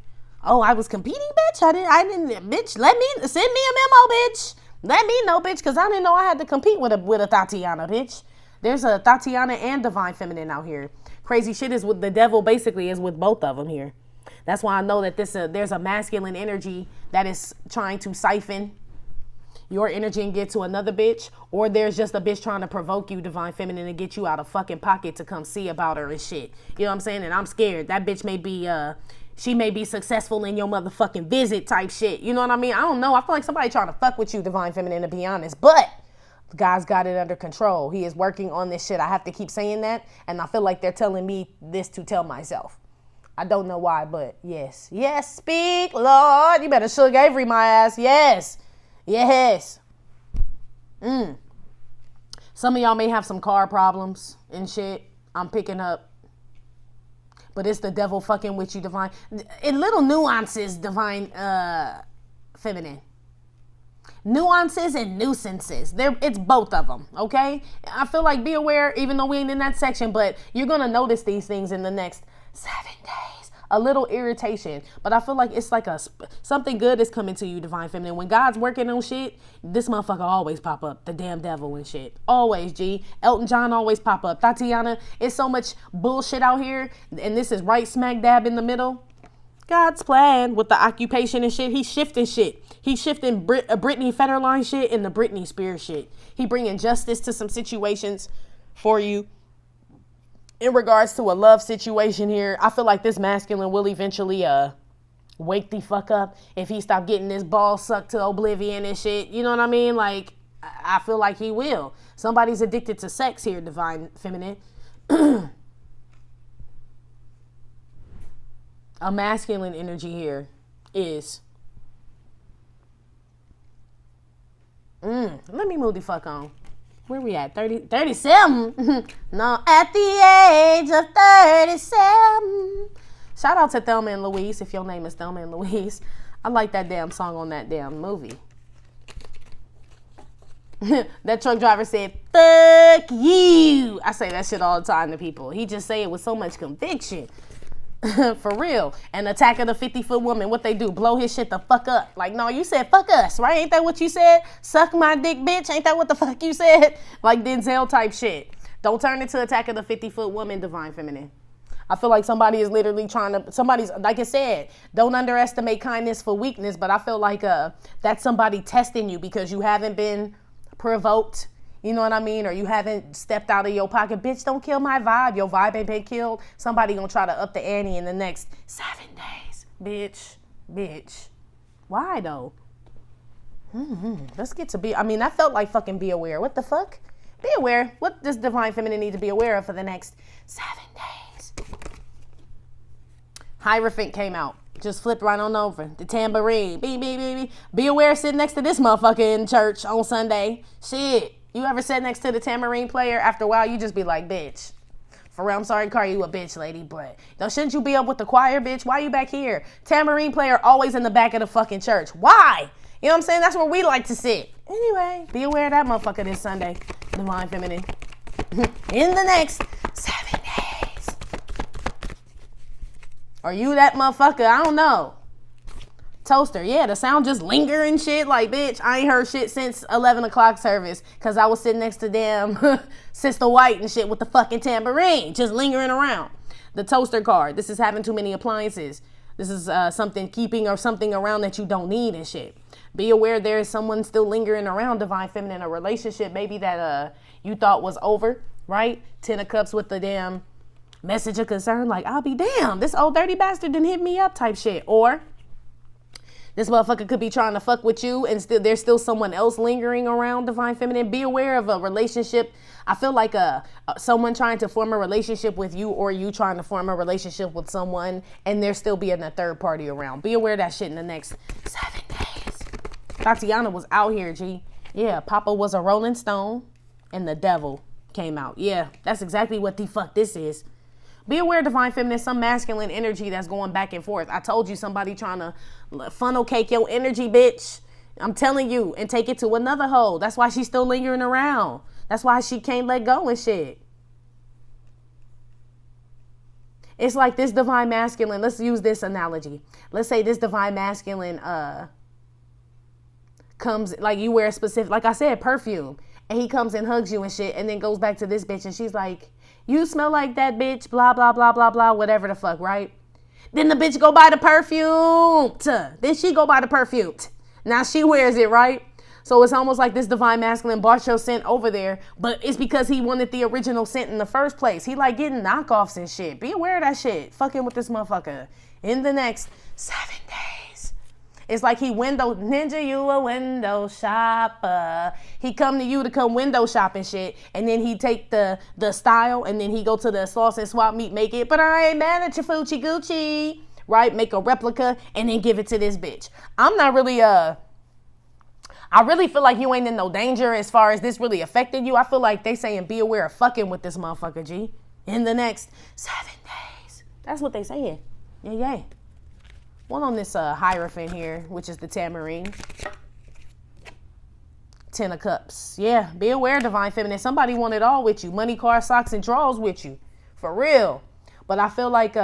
oh, I was competing, bitch. I didn't, bitch. Send me a memo, bitch. Let me know, bitch, because I didn't know I had to compete with a Tatiana, bitch. There's a Tatiana and Divine Feminine out here. Crazy shit is with the devil. Basically, is with both of them here. That's why I know that there's a masculine energy that is trying to siphon your energy and get to another bitch, or there's just a bitch trying to provoke you, Divine Feminine, and get you out of fucking pocket to come see about her and shit. You know what I'm saying? And I'm scared. That bitch may be, she may be successful in your motherfucking visit type shit. You know what I mean? I don't know. I feel like somebody trying to fuck with you, Divine Feminine, to be honest. But God's got it under control. He is working on this shit. I have to keep saying that. And I feel like they're telling me this to tell myself. I don't know why, but yes. Yes, speak, Lord. You better Suge Avery my ass. Yes. Yes. Some of y'all may have some car problems and shit. I'm picking up. But it's the devil fucking with you, Divine. In little nuances, Divine Feminine. Nuances and nuisances. It's both of them, okay? I feel like be aware, even though we ain't in that section, but you're going to notice these things in the next 7 days. A little irritation, but I feel like it's like something good is coming to you, Divine Feminine. When God's working on shit, this motherfucker always pop up. The damn devil and shit. Always, G. Elton John always pop up. Tatiana, it's so much bullshit out here, and this is right smack dab in the middle. God's plan with the occupation and shit. He's shifting shit. He's shifting Britney Federline shit into Britney Spears shit. He bringing justice to some situations for you. In regards to a love situation here, I feel like this masculine will eventually wake the fuck up if he stop getting his ball sucked to oblivion and shit. You know what I mean? Like, I feel like he will. Somebody's addicted to sex here, Divine Feminine. A masculine energy here is... Let me move the fuck on. Where we at? 37? No, at the age of 37. Shout out to Thelma and Louise, if your name is Thelma and Louise. I like that damn song on that damn movie. That truck driver said, fuck you. I say that shit all the time to people. He just say it with so much conviction. For real. And Attack of the 50-Foot Woman, what they do? Blow his shit the fuck up. Like, no, you said fuck us, right? Ain't that what you said? Suck my dick, bitch. Ain't that what the fuck you said? Like Denzel type shit. Don't turn into Attack of the 50-Foot Woman, Divine Feminine. I feel like somebody is literally somebody's, like I said, don't underestimate kindness for weakness, but I feel like that's somebody testing you because you haven't been provoked. You know what I mean? Or you haven't stepped out of your pocket. Bitch, don't kill my vibe. Your vibe ain't been killed. Somebody gonna try to up the ante in the next 7 days. Bitch. Why though? Let's get to that felt like fucking be aware. What the fuck? Be aware. What does Divine Feminine need to be aware of for the next 7 days? Hierophant came out. Just flipped right on over. The tambourine. Be aware sitting next to this motherfucker in church on Sunday. Shit. You ever sit next to the tambourine player? After a while, you just be like, bitch. For real, I'm sorry to call you a bitch, lady, but shouldn't you be up with the choir, bitch? Why you back here? Tambourine player always in the back of the fucking church. Why? You know what I'm saying? That's where we like to sit. Anyway, be aware of that motherfucker this Sunday. Divine Feminine. In the next 7 days. Are you that motherfucker? I don't know. Toaster, yeah, the sound just linger and shit. Like, bitch, I ain't heard shit since 11 o'clock service because I was sitting next to damn Sister White and shit with the fucking tambourine just lingering around. The toaster card, this is having too many appliances. This is something keeping or something around that you don't need and shit. Be aware there is someone still lingering around, Divine Feminine, a relationship maybe that you thought was over, right? 10 of Cups with the damn message of concern, like, I'll be damn, this old dirty bastard didn't hit me up type shit. Or This motherfucker could be trying to fuck with you and still there's still someone else lingering around, Divine Feminine. Be aware of a relationship. I feel like someone trying to form a relationship with you, or you trying to form a relationship with someone, and there still being a third party around. Be aware of that shit in the next 7 days. Tatiana was out here, G. Yeah, Papa was a Rolling Stone and the devil came out. Yeah, that's exactly what the fuck this is. Be aware, Divine Feminine, some masculine energy that's going back and forth. I told you, somebody trying to funnel cake your energy, bitch. I'm telling you, and take it to another hole. That's why she's still lingering around. That's why she can't let go and shit. It's like this divine masculine. Let's use this analogy. Let's say this divine masculine comes, like you wear a specific, like I said, perfume. And he comes and hugs you and shit, and then goes back to this bitch, and she's like, you smell like that bitch, blah, blah, blah, blah, blah, whatever the fuck, right? Then the bitch go buy the perfume. Then she go buy the perfume. Now she wears it, right? So it's almost like this divine masculine bought your scent over there, but it's because he wanted the original scent in the first place. He like getting knockoffs and shit. Be aware of that shit. Fucking with this motherfucker. In the next 7 days. It's like he window ninja, you a window shopper. He come to you to come window shopping shit, and then he take the style, and then he go to the sauce and swap meet, make it. But I ain't mad at your Fucci Gucci, right? Make a replica and then give it to this bitch. I'm not really I really feel like you ain't in no danger as far as this really affecting you. I feel like they saying be aware of fucking with this motherfucker, G, in the next 7 days. That's what they saying. Yeah. One on this Hierophant here, which is the Tambourine. 10 of Cups. Yeah, be aware, Divine Feminine. Somebody want it all with you. Money, car, socks, and drawers with you. For real. But I feel like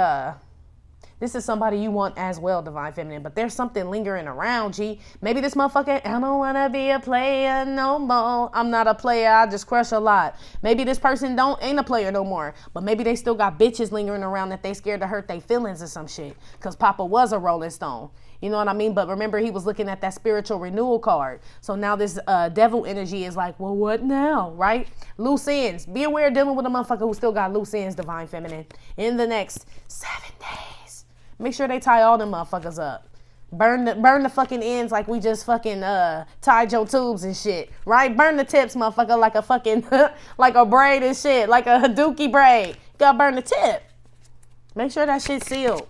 this is somebody you want as well, Divine Feminine. But there's something lingering around, G. Maybe this motherfucker, I don't want to be a player no more. I'm not a player. I just crush a lot. Maybe this person ain't a player no more. But maybe they still got bitches lingering around that they scared to hurt their feelings or some shit. Because Papa was a Rolling Stone. You know what I mean? But remember, he was looking at that spiritual renewal card. So now this devil energy is like, well, what now, right? Loose ends. Be aware of dealing with a motherfucker who still got loose ends, Divine Feminine. In the next 7 days. Make sure they tie all them motherfuckers up. Burn the fucking ends like we just fucking tied your tubes and shit, right? Burn the tips, motherfucker, like a fucking, like a braid and shit, like a dookie braid. You gotta burn the tip. Make sure that shit's sealed.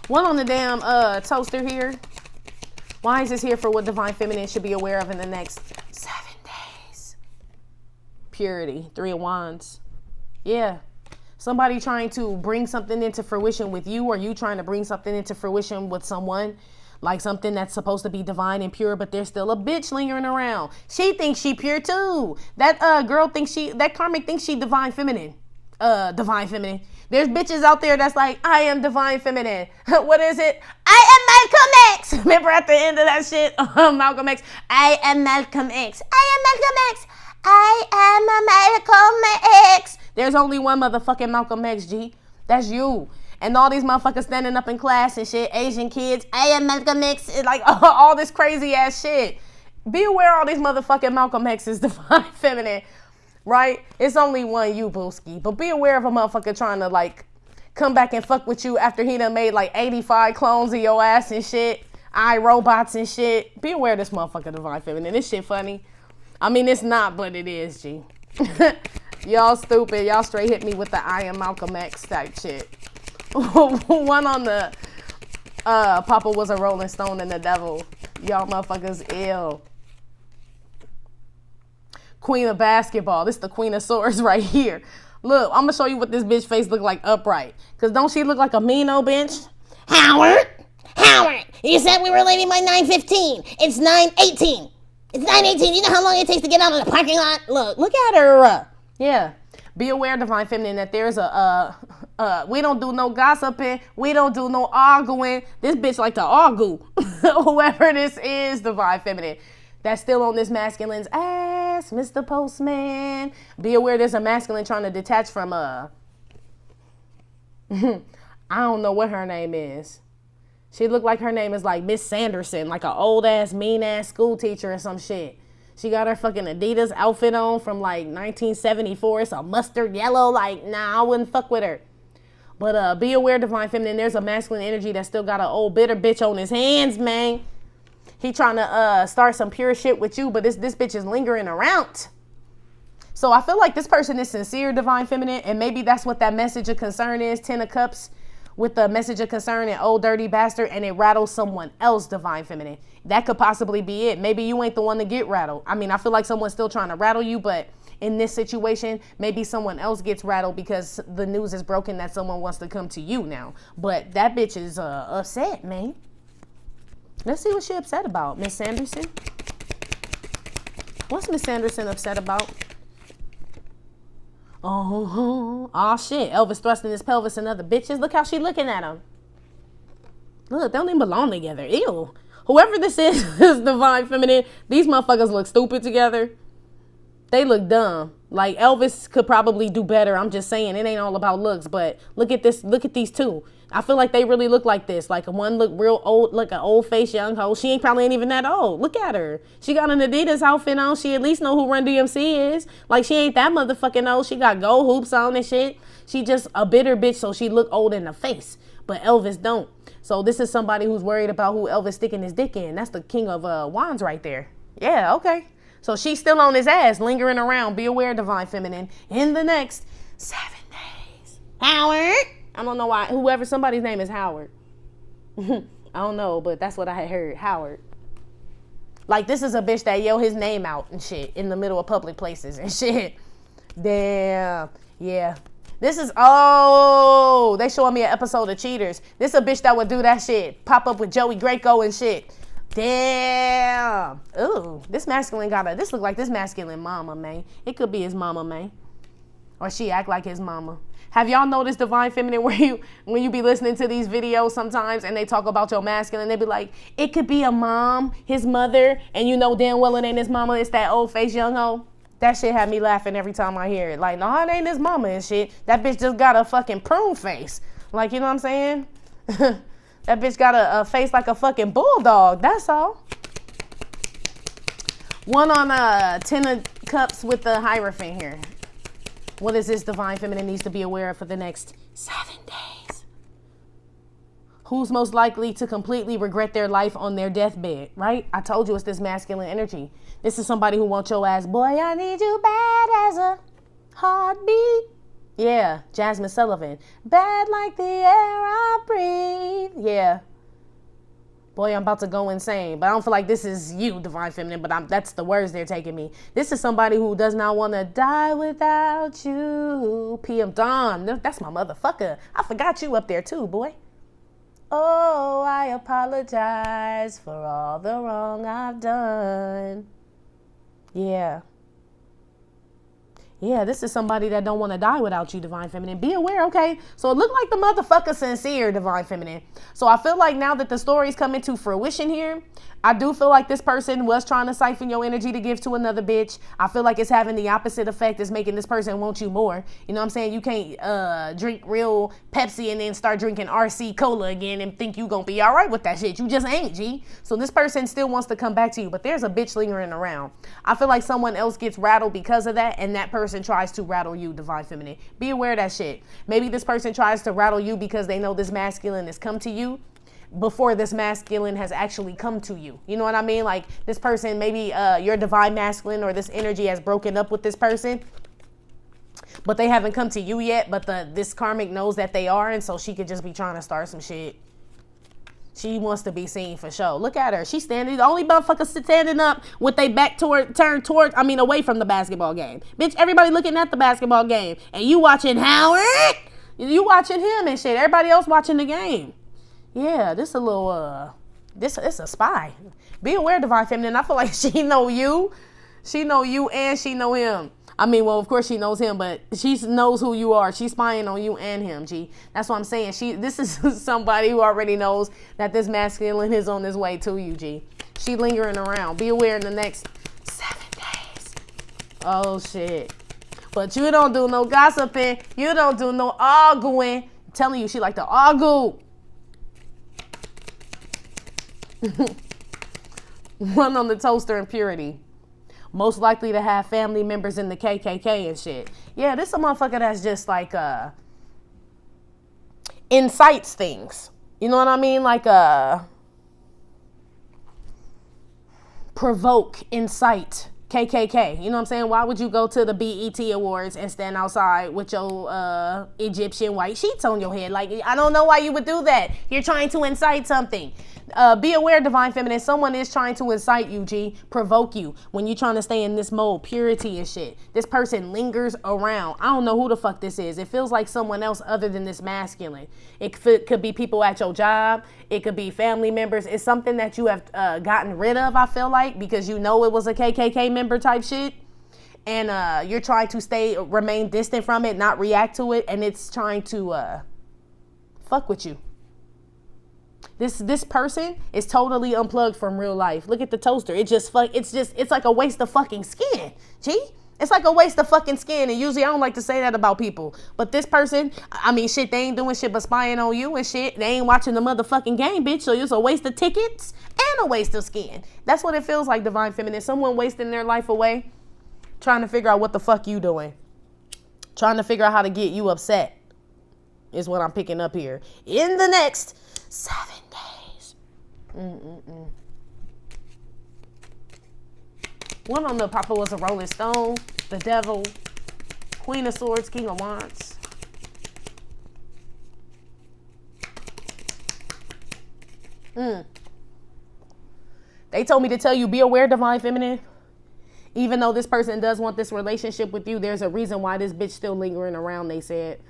One on the damn toaster here. Why is this here for what Divine Feminine should be aware of in the next 7 days? Purity, 3 of Wands. Yeah. Somebody trying to bring something into fruition with you, or you trying to bring something into fruition with someone, like something that's supposed to be divine and pure, but there's still a bitch lingering around. She thinks she pure too. That girl thinks that karmic thinks she divine feminine. Divine Feminine. There's bitches out there that's like, I am Divine Feminine. What is it? I am Malcolm X. Remember at the end of that shit? Malcolm X. I am Malcolm X. I am Malcolm X. I am a Malcolm X. There's only one motherfucking Malcolm X, G. That's you. And all these motherfuckers standing up in class and shit, Asian kids, I am Malcolm X. It's like all this crazy ass shit. Be aware all these motherfucking Malcolm X's Divine Feminine, right? It's only one you, booski. But be aware of a motherfucker trying to like come back and fuck with you after he done made like 85 clones of your ass and shit. iRobots and shit. Be aware of this motherfucker Divine Feminine. This shit funny. I mean, it's not, but it is, G. Y'all stupid. Y'all straight hit me with the I am Malcolm X type shit. One on the Papa was a Rolling Stone and the devil. Y'all motherfuckers ill. Queen of Basketball. This is the Queen of Swords right here. Look, I'm gonna show you what this bitch face look like upright. Cause don't she look like a mean old bitch? Howard, you said we were leaving by 9:15. It's 9:18. It's 9:18. You know how long it takes to get out of the parking lot? Look at her. Yeah. Be aware, Divine Feminine, that there's we don't do no gossiping. We don't do no arguing. This bitch like to argue. Whoever this is, Divine Feminine, that's still on this masculine's ass, Mr. Postman. Be aware there's a masculine trying to detach from I don't know what her name is. She looked like her name is like Miss Sanderson, like an old ass, mean ass school teacher or some shit. She got her fucking Adidas outfit on from like 1974. It's a mustard yellow. Like, nah, I wouldn't fuck with her. But be aware, Divine Feminine, there's a masculine energy that still got an old bitter bitch on his hands, man. He trying to start some pure shit with you, but this bitch is lingering around. So I feel like this person is sincere, Divine Feminine, and maybe that's what that message of concern is, 10 of Cups with the message of concern and old dirty bastard, and it rattles someone else, Divine Feminine. That could possibly be it. Maybe you ain't the one to get rattled. I mean, I feel like someone's still trying to rattle you, but in this situation, maybe someone else gets rattled because the news is broken that someone wants to come to you now. But that bitch is upset, man. Let's see what she upset about, Miss Sanderson. What's Miss Sanderson upset about? Oh shit. Elvis thrusting his pelvis and other bitches. Look how she looking at him. Look, they don't even belong together. Ew. Whoever this is Divine Feminine. These motherfuckers look stupid together. They look dumb. Like Elvis could probably do better. I'm just saying it ain't all about looks. But look at this. Look at these two. I feel like they really look like this. Like one look real old, like an old face young hoe. She probably ain't even that old. Look at her. She got an Adidas outfit on. She at least know who Run DMC is. Like she ain't that motherfucking old. She got gold hoops on and shit. She just a bitter bitch, so she look old in the face. But Elvis don't. So this is somebody who's worried about who Elvis sticking his dick in. That's the king of wands right there. Yeah, okay. So she's still on his ass, lingering around. Be aware, Divine Feminine, in the next 7 days. Howard. I don't know why. Whoever, somebody's name is Howard. I don't know, but that's what I had heard. Howard. Like, this is a bitch that yell his name out and shit in the middle of public places and shit. Damn. Yeah. This is, they showing me an episode of Cheaters. This a bitch that would do that shit. Pop up with Joey Greco and shit. Damn. Ooh, this masculine this look like this masculine mama, man. It could be his mama, man. Or she act like his mama. Have y'all noticed, Divine Feminine, where when you be listening to these videos sometimes and they talk about your masculine, they be like, it could be a mom, his mother, and you know damn well it ain't his mama, it's that old face young hoe. That shit had me laughing every time I hear it. Like, no, it ain't his mama and shit. That bitch just got a fucking prune face. Like, you know what I'm saying? That bitch got a face like a fucking bulldog. That's all. One on 10 of Cups with the Hierophant here. What is this Divine Feminine needs to be aware of for the next 7 days? Who's most likely to completely regret their life on their deathbed, right? I told you it's this masculine energy. This is somebody who wants your ass. Boy, I need you bad as a heartbeat. Yeah, Jasmine Sullivan. Bad like the air I breathe. Yeah. Boy, I'm about to go insane. But I don't feel like this is you, Divine Feminine, but that's the words they're taking me. This is somebody who does not want to die without you. PM Dawn. That's my motherfucker. I forgot you up there too, boy. Oh, I apologize for all the wrong I've done. Yeah. Yeah, this is somebody that don't want to die without you, Divine Feminine. Be aware, okay? So it looked like the motherfucker sincere, Divine Feminine. So I feel like now that the story's coming to fruition here, I do feel like this person was trying to siphon your energy to give to another bitch. I feel like it's having the opposite effect. It's making this person want you more. You know what I'm saying? You can't drink real Pepsi and then start drinking RC Cola again and think you gonna be all right with that shit. You just ain't, G. So this person still wants to come back to you, but there's a bitch lingering around. I feel like someone else gets rattled because of that, and that person tries to rattle you, Divine Feminine. Be aware of that shit. Maybe this person tries to rattle you because they know this masculine has come to you before this masculine has actually come to you. You know what I mean? Like this person, maybe your divine masculine or this energy has broken up with this person, but they haven't come to you yet, but this karmic knows that they are, and so she could just be trying to start some shit. She wants to be seen for sure. Look at her. She's standing, the only motherfucker standing up with their back away from the basketball game. Bitch, everybody looking at the basketball game, and you watching Howard? You watching him and shit. Everybody else watching the game. Yeah, this a little, it's a spy. Be aware, Divine Feminine. I feel like she know you. She know you and she know him. I mean, well, of course she knows him, but she knows who you are. She's spying on you and him, G. That's what I'm saying. This is somebody who already knows that this masculine is on his way to you, G. She lingering around. Be aware in the next 7 days. Oh, shit. But you don't do no gossiping. You don't do no R-Goo-N. I'm telling you, she like the R-Goo. One on the toaster and purity. Most likely to have family members in the KKK and shit. Yeah, this a motherfucker that's just like, incites things. You know what I mean? Like provoke, incite, KKK. You know what I'm saying? Why would you go to the BET Awards and stand outside with your Egyptian white sheets on your head? Like, I don't know why you would do that. You're trying to incite something. Be aware, Divine Feminine. Someone is trying to incite you, G. Provoke you when you're trying to stay in this mode, purity and shit. This person lingers around. I don't know who the fuck this is. It feels like someone else other than this masculine. It could be people at your job. It could be family members. It's something that you have gotten rid of, I feel like, because you know it was a KKK member type shit. And you're trying to remain distant from it, not react to it. And it's trying to fuck with you. This person is totally unplugged from real life. Look at the toaster. It's like a waste of fucking skin. Gee, it's like a waste of fucking skin. And usually I don't like to say that about people. But this person, I mean, shit, they ain't doing shit but spying on you and shit. They ain't watching the motherfucking game, bitch. So it's a waste of tickets and a waste of skin. That's what it feels like, Divine Feminine. Someone wasting their life away, trying to figure out what the fuck you doing. Trying to figure out how to get you upset is what I'm picking up here. In the next 7 days. One on the Papa was a Rolling Stone, the Devil, Queen of Swords, King of Wands. They told me to tell you, be aware, Divine Feminine. Even though this person does want this relationship with you, there's a reason why this bitch still lingering around, they said.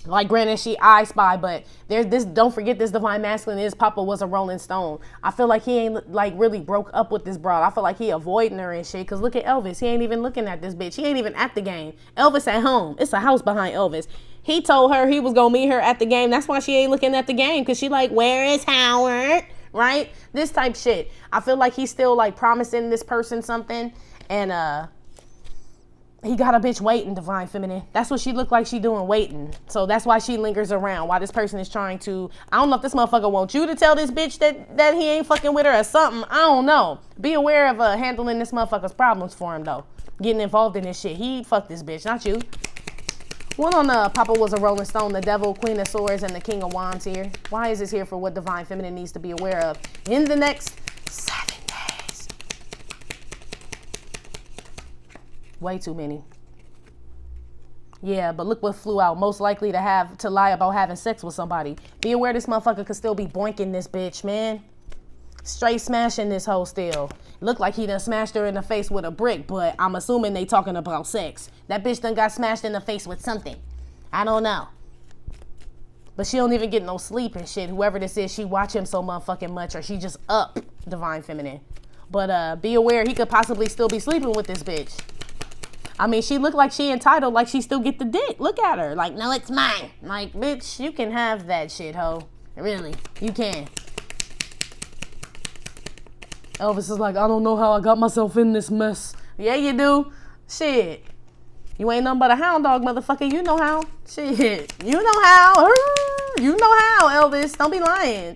Like, granted, I spy, but there's this. Don't forget, this Divine Masculine is Papa was a Rolling Stone. I feel like he ain't like really broke up with this broad. I feel like he avoiding her and shit. Cause look at Elvis. He ain't even looking at this bitch. He ain't even at the game. Elvis at home. It's a house behind Elvis. He told her he was gonna meet her at the game. That's why she ain't looking at the game. Cause she like, where is Howard? Right? This type shit. I feel like he's still like promising this person something, and he got a bitch waiting, Divine Feminine. That's what she looked like she doing, waiting. So that's why she lingers around. Why this person is trying to, I don't know if this motherfucker wants you to tell this bitch that he ain't fucking with her or something. I don't know. Be aware of handling this motherfucker's problems for him, though. Getting involved in this shit. He fucked this bitch, not you. One on Papa was a Rolling Stone, the Devil, Queen of Swords, and the King of Wands here. Why is this here for what Divine Feminine needs to be aware of in the next 7 days? Way too many. Yeah, but look what flew out. Most likely to lie about having sex with somebody. Be aware this motherfucker could still be boinking this bitch, man. Straight smashing this hoe still. Look like he done smashed her in the face with a brick, but I'm assuming they talking about sex. That bitch done got smashed in the face with something. I don't know. But she don't even get no sleep and shit. Whoever this is, she watch him so motherfucking much, or she just up, Divine Feminine. But be aware he could possibly still be sleeping with this bitch. I mean, she looked like she entitled, like she still get the dick. Look at her. Like, no, it's mine. Like, bitch, you can have that shit, ho. Really, you can. Elvis is like, I don't know how I got myself in this mess. Yeah, you do. Shit. You ain't nothing but a hound dog, motherfucker. You know how. Shit. You know how. You know how, Elvis. Don't be lying.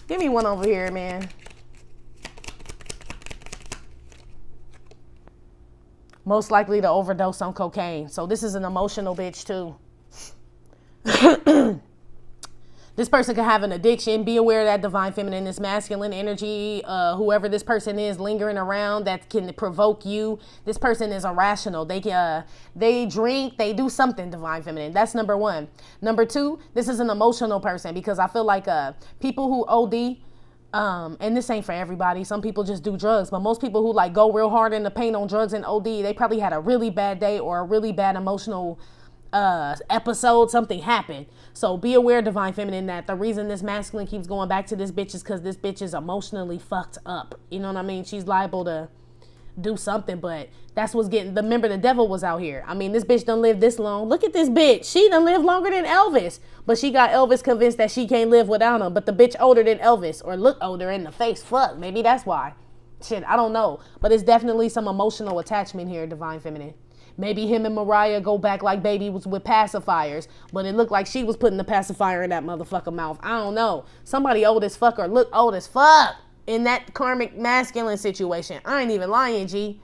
Give me one over here, man. Most likely to overdose on cocaine. So this is an emotional bitch, too. This person could have an addiction. Be aware that Divine Feminine is masculine energy. Whoever this person is lingering around that can provoke you. This person is irrational. They drink. They do something, Divine Feminine. That's number one. Number two, this is an emotional person, because I feel like people who OD, and this ain't for everybody. Some people just do drugs, but most people who like go real hard in the paint on drugs and OD, they probably had a really bad day or a really bad emotional episode. Something happened. So be aware, Divine Feminine, that the reason this masculine keeps going back to this bitch is because this bitch is emotionally fucked up. You know what I mean? She's liable to do something, but that's what's getting. Remember, the devil was out here. I mean, this bitch done lived this long. Look at this bitch. She done lived longer than Elvis, but she got Elvis convinced that she can't live without him. But the bitch older than Elvis, or look older in the face. Fuck, maybe that's why. Shit, I don't know. But it's definitely some emotional attachment here, Divine Feminine. Maybe him and Mariah go back like baby was with pacifiers, but it looked like she was putting the pacifier in that motherfucker mouth. I don't know. Somebody old as fuck or look old as fuck in that karmic masculine situation. I ain't even lying, G.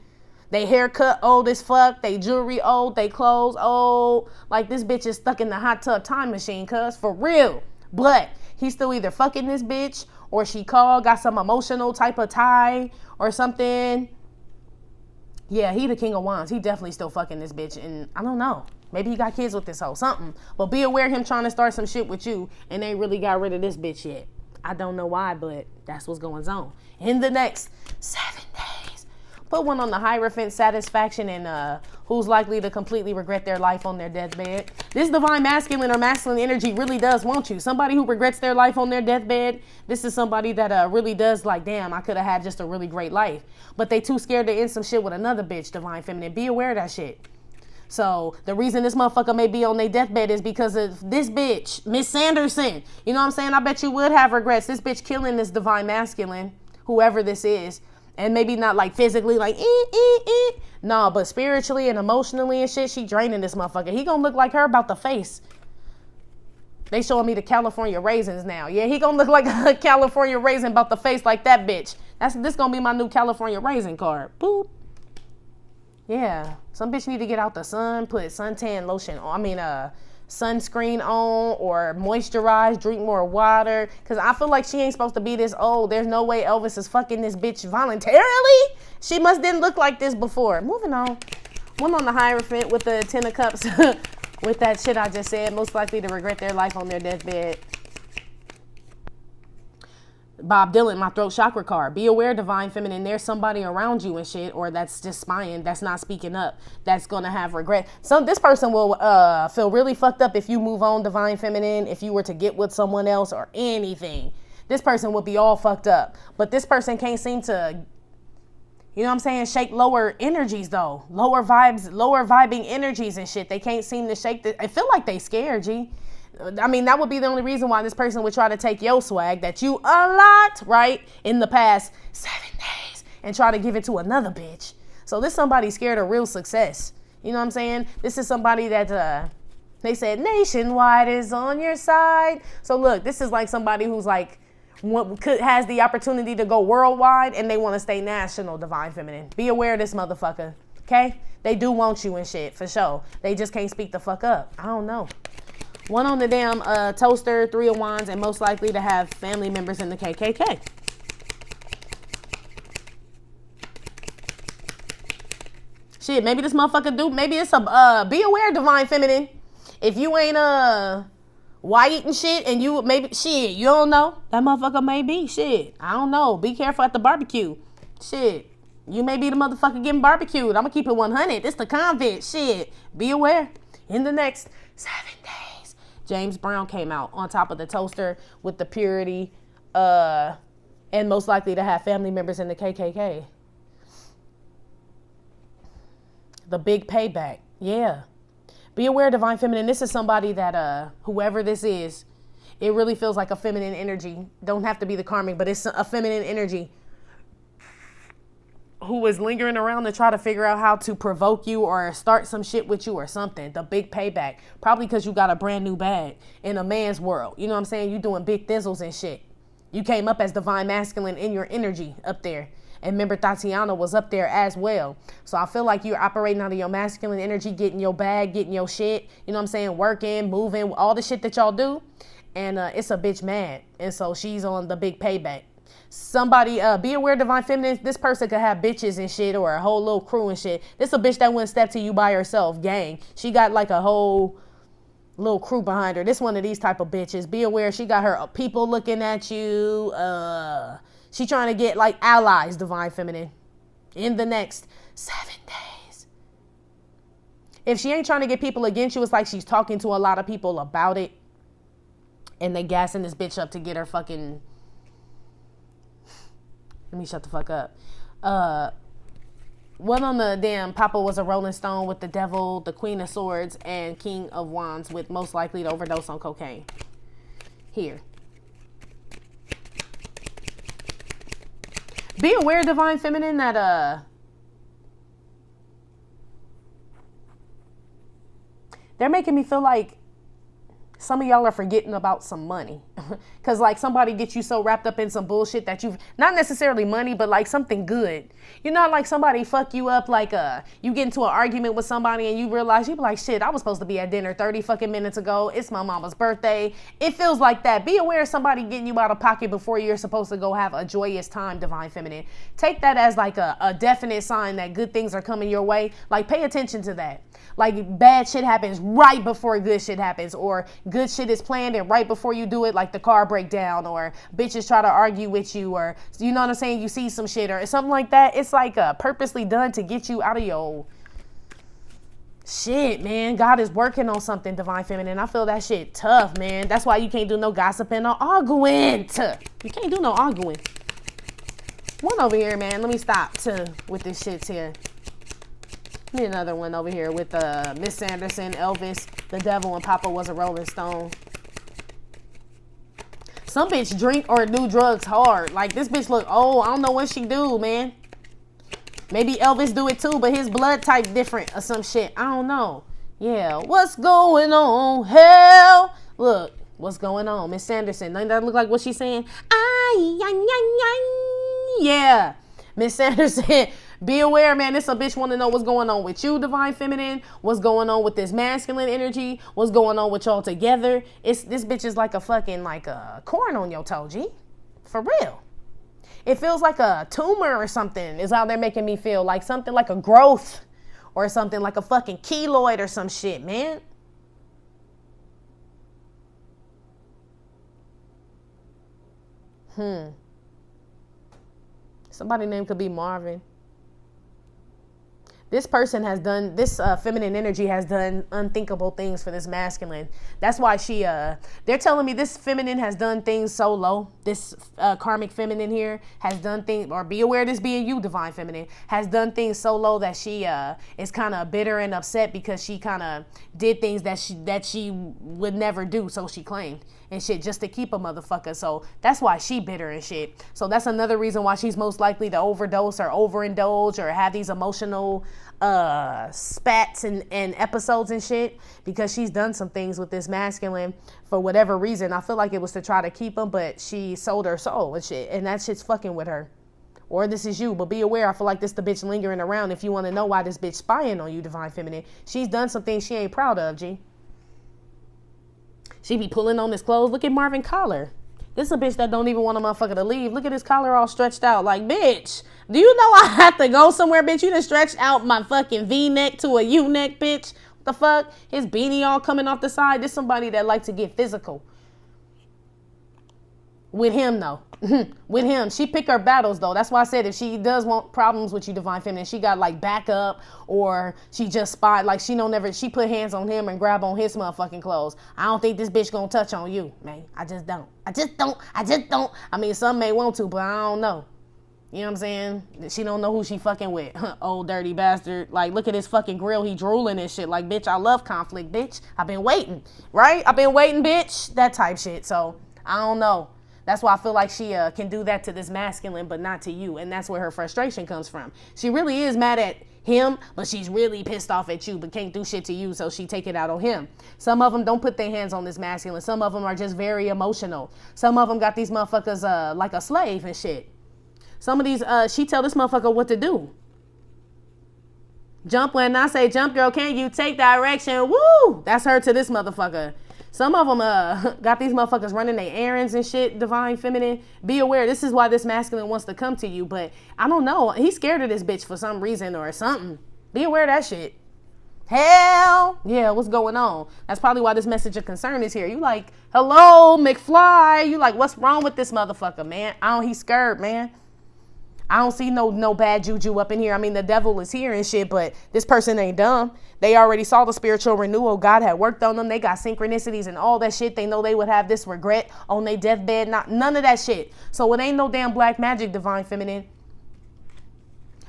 They haircut old as fuck. They jewelry old. They clothes old. Like, this bitch is stuck in the hot tub time machine, cuz, for real. But he's still either fucking this bitch, or she called, got some emotional type of tie or something. Yeah, he the King of Wands. He definitely still fucking this bitch. And I don't know. Maybe he got kids with this hoe. Something. But be aware of him trying to start some shit with you, and ain't really got rid of this bitch yet. I don't know why, but that's what's going on. In the next 7 days. Put one on the Hierophant, satisfaction, and who's likely to completely regret their life on their deathbed. This divine masculine or masculine energy really does want you. Somebody who regrets their life on their deathbed. This is somebody that really does like, damn, I could have had just a really great life. But they too scared to end some shit with another bitch, divine feminine. Be aware of that shit. So the reason this motherfucker may be on their deathbed is because of this bitch, Miss Sanderson. You know what I'm saying? I bet you would have regrets. This bitch killing this divine masculine, whoever this is. And maybe not like physically like, No, but spiritually and emotionally and shit, she draining this motherfucker. He gonna look like her about the face. They showing me the California raisins now. Yeah, he gonna look like a California raisin about the face like that bitch. This gonna be my new California raisin card. Boop. Yeah, some bitch need to get out the sun, put suntan lotion on. Sunscreen on, or moisturize, drink more water. Because I feel like she ain't supposed to be this old. There's no way Elvis is fucking this bitch voluntarily. She must didn't look like this before. Moving on. One on the Hierophant with the 10 of Cups. With that shit I just said. Most likely to regret their life on their deathbed. Bob Dylan, my throat chakra card. Be aware, divine feminine, there's somebody around you and shit, or that's just spying, that's not speaking up, that's gonna have regret. So this person will feel really fucked up if you move on, divine feminine, if you were to get with someone else or anything. This person will be all fucked up. But this person can't seem to, you know what I'm saying, shake lower energies though. Lower vibes, lower vibing energies and shit. They can't seem to shake I feel like they scared, G. I mean, that would be the only reason why this person would try to take your swag that you unlocked, right, in the past 7 days and try to give it to another bitch. So this somebody scared of real success. You know what I'm saying? This is somebody that they said nationwide is on your side. So look, this is like somebody who's like has the opportunity to go worldwide and they want to stay national, divine feminine. Be aware of this motherfucker, okay? They do want you and shit, for sure. They just can't speak the fuck up. I don't know. One on the damn toaster, 3 of Wands, and most likely to have family members in the KKK. Shit, maybe this motherfucker do. Maybe it's a, be aware, divine feminine. If you ain't, white and shit, and you maybe, shit, you don't know. That motherfucker may be, shit. I don't know. Be careful at the barbecue. Shit. You may be the motherfucker getting barbecued. I'm gonna keep it 100. This the Convent. Shit. Be aware. In the next 7 days. James Brown came out on top of the toaster with the purity, and most likely to have family members in the KKK. The big payback. Yeah. Be aware, divine feminine. This is somebody that, whoever this is, it really feels like a feminine energy. Don't have to be the karmic, but it's a feminine energy who is lingering around to try to figure out how to provoke you or start some shit with you or something. The big payback. Probably because you got a brand new bag in a man's world. You know what I'm saying? You doing big thizzles and shit. You came up as divine masculine in your energy up there. And remember, Tatiana was up there as well. So I feel like you're operating out of your masculine energy, getting your bag, getting your shit. You know what I'm saying? Working, moving, all the shit that y'all do. And it's a bitch mad. And so she's on the big payback. Somebody, be aware, divine feminine, this person could have bitches and shit or a whole little crew and shit. This a bitch that wouldn't step to you by herself, gang. She got like a whole little crew behind her. This one of these type of bitches. Be aware, she got her people looking at you. She trying to get like allies, divine feminine, in the next 7 days. If she ain't trying to get people against you, it's like she's talking to a lot of people about it. And they gassing this bitch up to get her fucking... Let me shut the fuck up. One on the damn Papa was a Rolling Stone with the Devil, the Queen of Swords, and King of Wands with most likely to overdose on cocaine. Here. Be aware, divine feminine, that they're making me feel like some of y'all are forgetting about some money. Because like somebody gets you so wrapped up in some bullshit that you've, not necessarily money, but like something good. You know, like somebody fuck you up, like you get into an argument with somebody and you realize, you be like, shit, I was supposed to be at dinner 30 fucking minutes ago. It's my mama's birthday. It feels like that. Be aware of somebody getting you out of pocket before you're supposed to go have a joyous time, Divine Feminine. Take that as like a definite sign that good things are coming your way. Like pay attention to that. Like bad shit happens right before good shit happens, or good shit is planned and right before you do it, like the car breakdown, or bitches try to argue with you, or you know what I'm saying, you see some shit or something like that. It's like purposely done to get you out of your shit, man. God is working on something, Divine Feminine. I feel that shit tough, man. That's why you can't do no gossiping or R-Goo-N. You can't do no R-Goo-N. One over here, man. Let me stop with this shit here. Need another one over here with Miss Sanderson, Elvis, the devil, and Papa was a Rolling Stone. Some bitch drink or do drugs hard. Like this bitch look old. I don't know what she do, man. Maybe Elvis do it too, but his blood type different or some shit. I don't know. Yeah, what's going on? Hell, look, what's going on? Miss Sanderson, doesn't that look like what she's saying? Yeah, Miss Sanderson. Be aware, man. This a bitch want to know what's going on with you, Divine Feminine. What's going on with this masculine energy? What's going on with y'all together? This bitch is like a fucking corn on your toe, G. For real. It feels like a tumor or something is how they're making me feel. Like something like a growth or something like a fucking keloid or some shit, man. Somebody's name could be Marvin. This person has done, this feminine energy has done unthinkable things for this masculine. That's why they're telling me this feminine has done things so low. This karmic feminine here has done things, or be aware this being you, Divine Feminine, has done things so low that she is kind of bitter and upset because she kind of did things that she would never do, so she claimed. And shit, just to keep a motherfucker. So that's why she bitter and shit. So that's another reason why she's most likely to overdose or overindulge or have these emotional spats and episodes and shit, because she's done some things with this masculine for whatever reason. I feel like it was to try to keep him, but she sold her soul and shit, and that shit's fucking with her. Or this is you, but be aware, I feel like this the bitch lingering around. If you want to know why this bitch spying on you, Divine Feminine, she's done some things she ain't proud of, G. She be pulling on his clothes. Look at Marvin collar. This is a bitch that don't even want a motherfucker to leave. Look at his collar all stretched out. Like, bitch, do you know I have to go somewhere, bitch? You done stretched out my fucking V-neck to a U-neck, bitch. What the fuck? His beanie all coming off the side. This somebody that like to get physical. With him, though. With him. She pick her battles, though. That's why I said if she does want problems with you, Divine Feminine, she got like backup, or she just spot, like she put hands on him and grab on his motherfucking clothes. I don't think this bitch gonna touch on you, man. I just don't. I mean, some may want to, but I don't know. You know what I'm saying? She don't know who she fucking with. Old dirty bastard. Like, look at his fucking grill. He drooling and shit. Like, bitch, I love conflict, bitch. I've been waiting, right? I've been waiting, bitch. That type shit. So, I don't know. That's why I feel like she can do that to this masculine, but not to you. And that's where her frustration comes from. She really is mad at him, but she's really pissed off at you, but can't do shit to you, so she take it out on him. Some of them don't put their hands on this masculine. Some of them are just very emotional. Some of them got these motherfuckers like a slave and shit. Some of these, she tell this motherfucker what to do. Jump when I say jump, girl, can you take direction? Woo! That's her to this motherfucker. Some of them got these motherfuckers running their errands and shit, Divine Feminine. Be aware, this is why this masculine wants to come to you, but I don't know. He's scared of this bitch for some reason or something. Be aware of that shit. Hell, yeah, what's going on? That's probably why this message of concern is here. You like, hello, McFly. You like, what's wrong with this motherfucker, man? He's scared, man. I don't see no bad juju up in here. I mean, the devil is here and shit, but this person ain't dumb. They already saw the spiritual renewal. God had worked on them. They got synchronicities and all that shit. They know they would have this regret on their deathbed. None of that shit. So it ain't no damn black magic, Divine Feminine.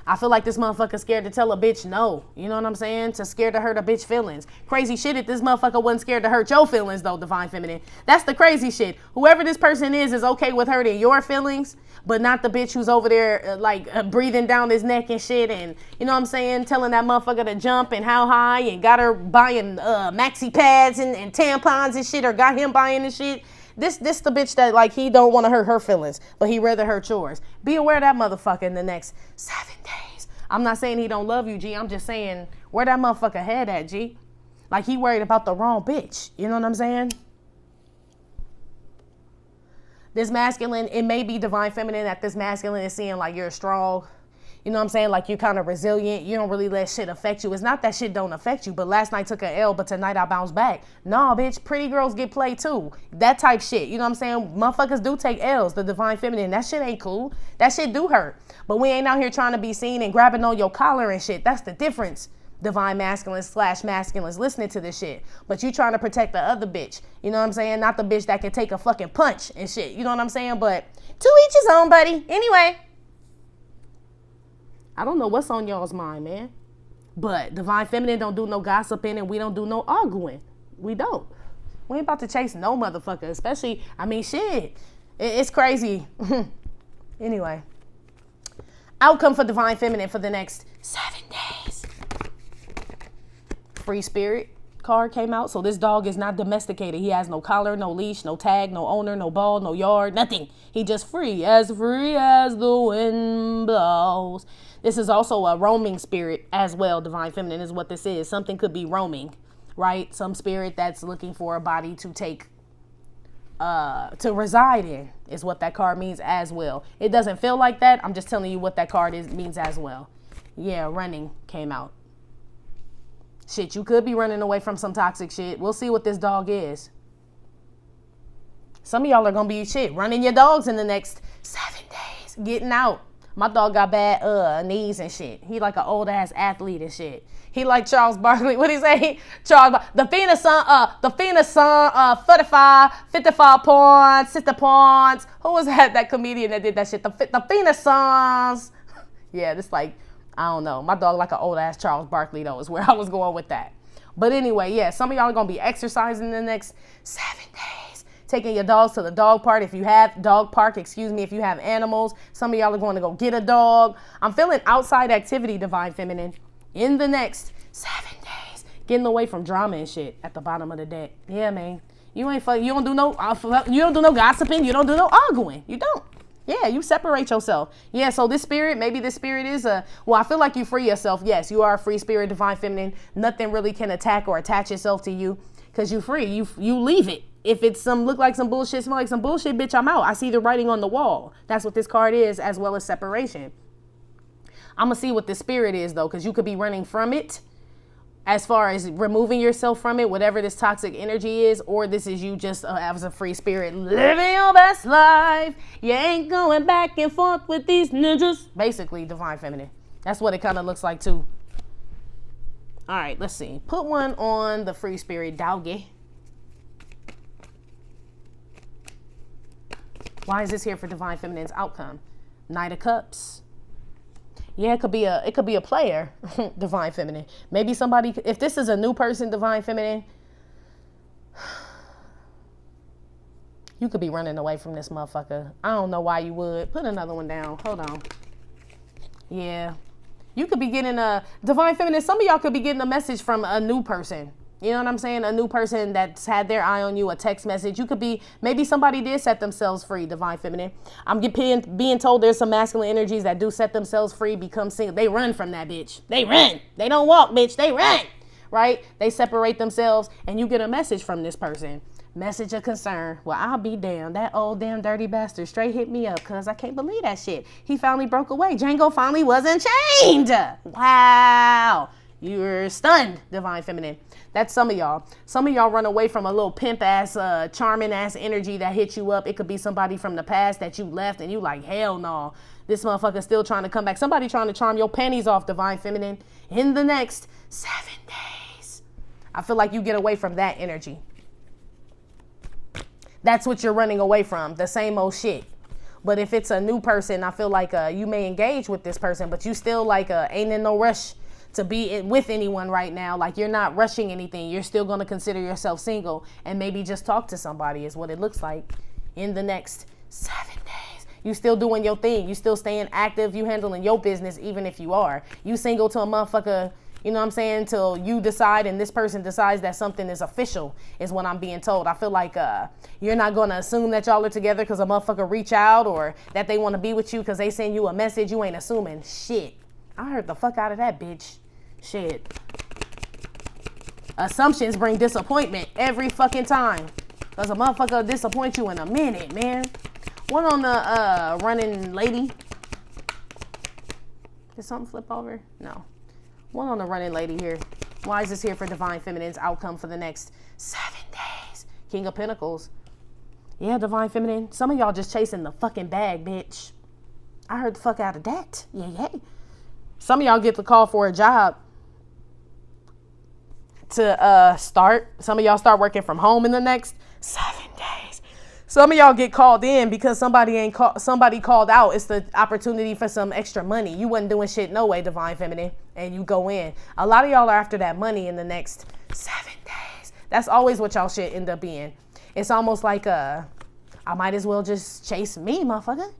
I feel like this motherfucker scared to tell a bitch no. You know what I'm saying? To scared to hurt a bitch feelings. Crazy shit if this motherfucker wasn't scared to hurt your feelings though, Divine Feminine. That's the crazy shit. Whoever this person is okay with hurting your feelings, but not the bitch who's over there breathing down his neck and shit, and you know what I'm saying, telling that motherfucker to jump and how high, and got her buying maxi pads and tampons and shit, or got him buying and shit. This the bitch that like he don't want to hurt her feelings, but he rather hurt yours. Be aware of that motherfucker in the next 7 days. I'm not saying he don't love you, G. I'm just saying where that motherfucker head at, G. Like he worried about the wrong bitch. You know what I'm saying? This masculine, it may be Divine Feminine that this masculine is seeing like you're strong. You know what I'm saying? Like you're kind of resilient. You don't really let shit affect you. It's not that shit don't affect you, but last night took an L, but tonight I bounce back. Nah, bitch, pretty girls get played too. That type shit. You know what I'm saying? Motherfuckers do take L's, the Divine Feminine. That shit ain't cool. That shit do hurt. But we ain't out here trying to be seen and grabbing on your collar and shit. That's the difference. Divine masculines / masculines listening to this shit. But you trying to protect the other bitch. You know what I'm saying? Not the bitch that can take a fucking punch and shit. You know what I'm saying? But to each his own, buddy. Anyway. I don't know what's on y'all's mind, man. But Divine Feminine don't do no gossiping, and we don't do no arguing. We don't. We ain't about to chase no motherfucker. Especially, I mean, shit. It's crazy. Anyway. Outcome for Divine Feminine for the next 7 days. Free Spirit card came out. So this dog is not domesticated. He has no collar, no leash, no tag, no owner, no ball, no yard, nothing. He just free as the wind blows. This is also a roaming spirit as well. Divine Feminine is what this is. Something could be roaming, right? Some spirit that's looking for a body to take, to reside in is what that card means as well. It doesn't feel like that. I'm just telling you what that card means as well. Yeah, running came out. Shit, you could be running away from some toxic shit. We'll see what this dog is. Some of y'all are going to be shit running your dogs in the next 7 days. Getting out. My dog got bad knees and shit. He like an old ass athlete and shit. He like Charles Barkley. What he say? The Phoenix Sun, 55 points, 60 points. Who was that comedian that did that shit? The Phoenix Suns. Yeah, this like, I don't know. My dog like an old ass Charles Barkley though is where I was going with that. But anyway, yeah, some of y'all are going to be exercising in the next 7 days. Taking your dogs to the dog park if you have if you have animals. Some of y'all are going to go get a dog. I'm feeling outside activity, Divine Feminine, in the next 7 days. Getting away from drama and shit at the bottom of the deck. Yeah, man. You don't do no gossiping. You don't do no arguing. You don't. Yeah, you separate yourself. Yeah, so maybe this spirit is I feel like you free yourself. Yes, you are a free spirit, Divine Feminine. Nothing really can attack or attach itself to you because you free. You leave it. If it's look like some bullshit, smell like some bullshit, bitch, I'm out. I see the writing on the wall. That's what this card is, as well as separation. I'm going to see what the spirit is, though, because you could be running from it as far as removing yourself from it, whatever this toxic energy is, or this is you just as a free spirit living your best life. You ain't going back and forth with these ninjas. Basically, Divine Feminine. That's what it kind of looks like, too. All right, let's see. Put one on the free spirit doggy. Why is this here for Divine Feminine's outcome? Knight of Cups. Yeah, it could be a player, Divine Feminine. Maybe somebody, if this is a new person, Divine Feminine, you could be running away from this motherfucker. I don't know why you would. Put another one down. Hold on. Yeah. You could be getting a Divine Feminine. Some of y'all could be getting a message from a new person. You know what I'm saying? A new person that's had their eye on you, a text message. You could be, maybe somebody did set themselves free, Divine Feminine. I'm being told there's some masculine energies that do set themselves free, become single. They run from that bitch. They run. They don't walk, bitch. They run. Right? They separate themselves and you get a message from this person. Message of concern. Well, I'll be damned. That old damn dirty bastard straight hit me up because I can't believe that shit. He finally broke away. Django finally wasn't chained. Wow. You're stunned, Divine Feminine. That's some of y'all. Some of y'all run away from a little pimp-ass, charming-ass energy that hit you up. It could be somebody from the past that you left and you like, hell no. This motherfucker's still trying to come back. Somebody trying to charm your panties off, Divine Feminine, in the next 7 days. I feel like you get away from that energy. That's what you're running away from, the same old shit. But if it's a new person, I feel like you may engage with this person, but you still like ain't in no rush to be with anyone right now. Like you're not rushing anything. You're still going to consider yourself single and maybe just talk to somebody is what it looks like in the next 7 days. You still doing your thing. You still staying active. You handling your business even if you are. You single to a motherfucker, you know what I'm saying, till you decide and this person decides that something is official is what I'm being told. I feel like you're not going to assume that y'all are together because a motherfucker reach out or that they want to be with you because they send you a message. You ain't assuming shit. I heard the fuck out of that bitch. Shit. Assumptions bring disappointment every fucking time. Because a motherfucker will disappoint you in a minute, man. One on the running lady. Did something flip over? No. One on the running lady here. Why is this here for Divine Feminine's outcome for the next 7 days? King of Pentacles. Yeah, Divine Feminine. Some of y'all just chasing the fucking bag, bitch. I heard the fuck out of that. Yeah. Some of y'all get the call for a job to start. Some of y'all start working from home in the next 7 days. Some of y'all get called in because somebody called out. It's the opportunity for some extra money. You wasn't doing shit no way, Divine Feminine, and you go in. A lot of y'all are after that money in the next 7 days. That's always what y'all should end up being. It's almost like I might as well just chase me, motherfucker.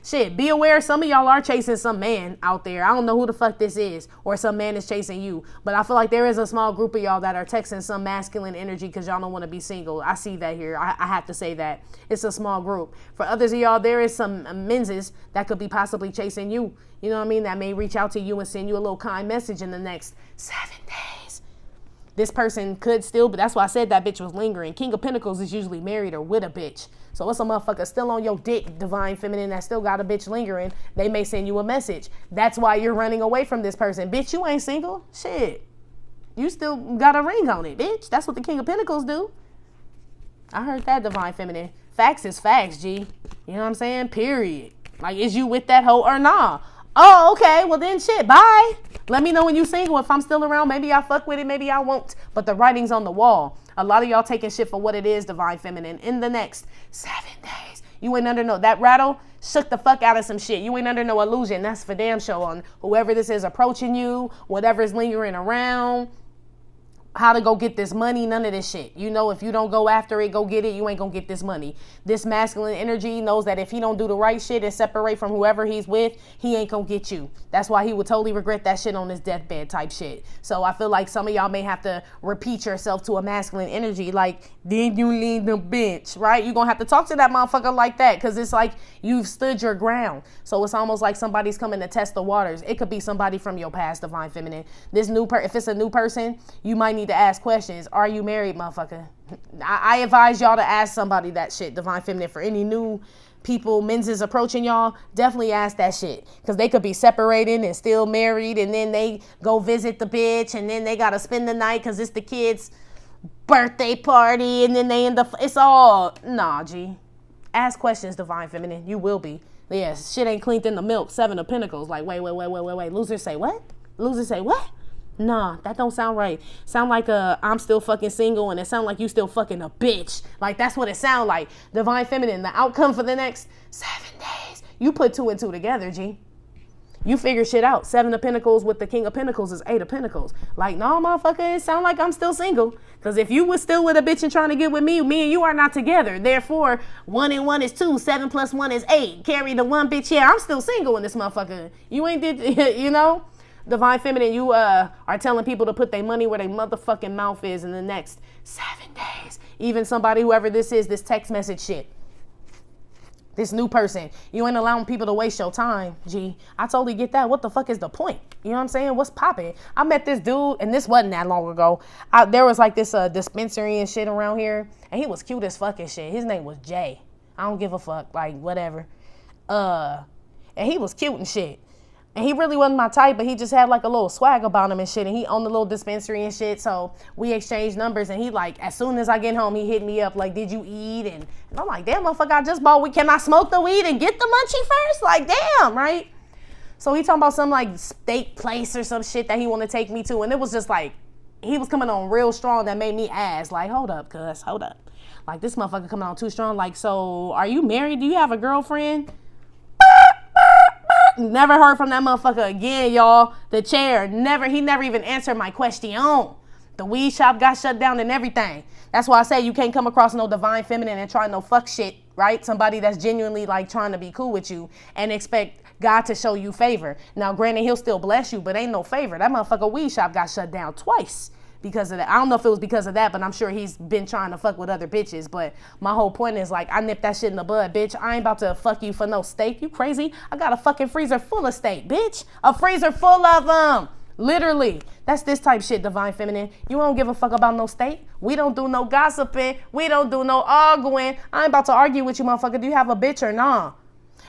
Shit, be aware some of y'all are chasing some man out there. I don't know who the fuck this is, or some man is chasing you. But I feel like there is a small group of y'all that are texting some masculine energy because y'all don't want to be single. I see that here. I have to say that. It's a small group. For others of y'all, there is some menses that could be possibly chasing you. You know what I mean? That may reach out to you and send you a little kind message in the next 7 days. This person could still, but that's why I said that bitch was lingering. King of Pentacles is usually married or with a bitch. So it's a motherfucker still on your dick, Divine Feminine, that still got a bitch lingering. They may send you a message. That's why you're running away from this person. Bitch, you ain't single. Shit. You still got a ring on it, bitch. That's what the King of Pentacles do. I heard that, Divine Feminine. Facts is facts, G. You know what I'm saying? Period. Like, is you with that hoe or nah? Oh, okay. Well, then shit. Bye. Let me know when you single. If I'm still around, maybe I fuck with it. Maybe I won't. But the writing's on the wall. A lot of y'all taking shit for what it is, Divine Feminine. In the next 7 days. You ain't under no, that rattle shook the fuck out of some shit. You ain't under no illusion. That's for damn show on whoever this is approaching you, whatever's lingering around, how to go get this money, none of this shit. You know, if you don't go after it, go get it, you ain't gonna get this money. This masculine energy knows that if he don't do the right shit and separate from whoever he's with, he ain't gonna get you. That's why he would totally regret that shit on his deathbed type shit. So I feel like some of y'all may have to repeat yourself to a masculine energy, like, then you lean the bench, right? You're gonna have to talk to that motherfucker like that, because it's like you've stood your ground. So it's almost like somebody's coming to test the waters. It could be somebody from your past, Divine Feminine. This new if it's a new person, you might need to ask questions. Are you married, motherfucker? I advise y'all to ask somebody that shit, Divine Feminine. For any new people, men's is approaching y'all, definitely ask that shit. Because they could be separating and still married, and then they go visit the bitch, and then they got to spend the night because it's the kid's birthday party, and then they end up, it's all, nah, G. Ask questions, Divine Feminine. You will be. Yes, shit ain't cleaned in the milk. 7 of Pentacles. Like, wait. Losers say what? Losers say what? Nah, that don't sound right. Sound like I'm still fucking single, and it sound like you still fucking a bitch. Like, that's what it sound like. Divine Feminine, the outcome for the next 7 days. You put 2 and 2 together, G. You figure shit out. 7 of Pentacles with the King of Pentacles is 8 of Pentacles. Like, no, motherfucker, it sound like I'm still single. Because if you was still with a bitch and trying to get with me and you are not together. Therefore, 1 and 1 is 2. 7 plus 1 is 8. Carry the one bitch. Yeah, I'm still single in this motherfucker. You ain't did, you know? Divine Feminine, you are telling people to put their money where their motherfucking mouth is in the next 7 days. Even somebody, whoever this is, this text message shit. This new person. You ain't allowing people to waste your time, G. I totally get that. What the fuck is the point? You know what I'm saying? What's popping? I met this dude, and this wasn't that long ago. There was like this dispensary and shit around here, and he was cute as fucking shit. His name was Jay. I don't give a fuck. Like, whatever. And he was cute and shit. And he really wasn't my type, but he just had like a little swag about him and shit. And he owned a little dispensary and shit. So we exchanged numbers. And he like, as soon as I get home, he hit me up like, did you eat? And I'm like, damn, motherfucker, I just bought weed. Can I smoke the weed and get the munchie first? Like, damn, right? So he talking about some like steak place or some shit that he want to take me to. And it was just like he was coming on real strong that made me ask, like, hold up, cuz, hold up. Like, this motherfucker coming on too strong. Like, so are you married? Do you have a girlfriend? Never heard from that motherfucker again, y'all. The chair, he never even answered my question. The weed shop got shut down and everything. That's why I say you can't come across no divine feminine and try no fuck shit, right? Somebody that's genuinely like trying to be cool with you and expect God to show you favor. Now, granted, he'll still bless you, but ain't no favor. That motherfucker weed shop got shut down twice because of that. I don't know if it was because of that, but I'm sure he's been trying to fuck with other bitches. But my whole point is, like, I nipped that shit in the bud, bitch. I ain't about to fuck you for no steak. You crazy? I got a fucking freezer full of steak, bitch. A freezer full of them. Literally. That's this type shit, divine feminine. You don't give a fuck about no steak. We don't do no gossiping. We don't do no arguing. I ain't about to argue with you, motherfucker. Do you have a bitch or nah?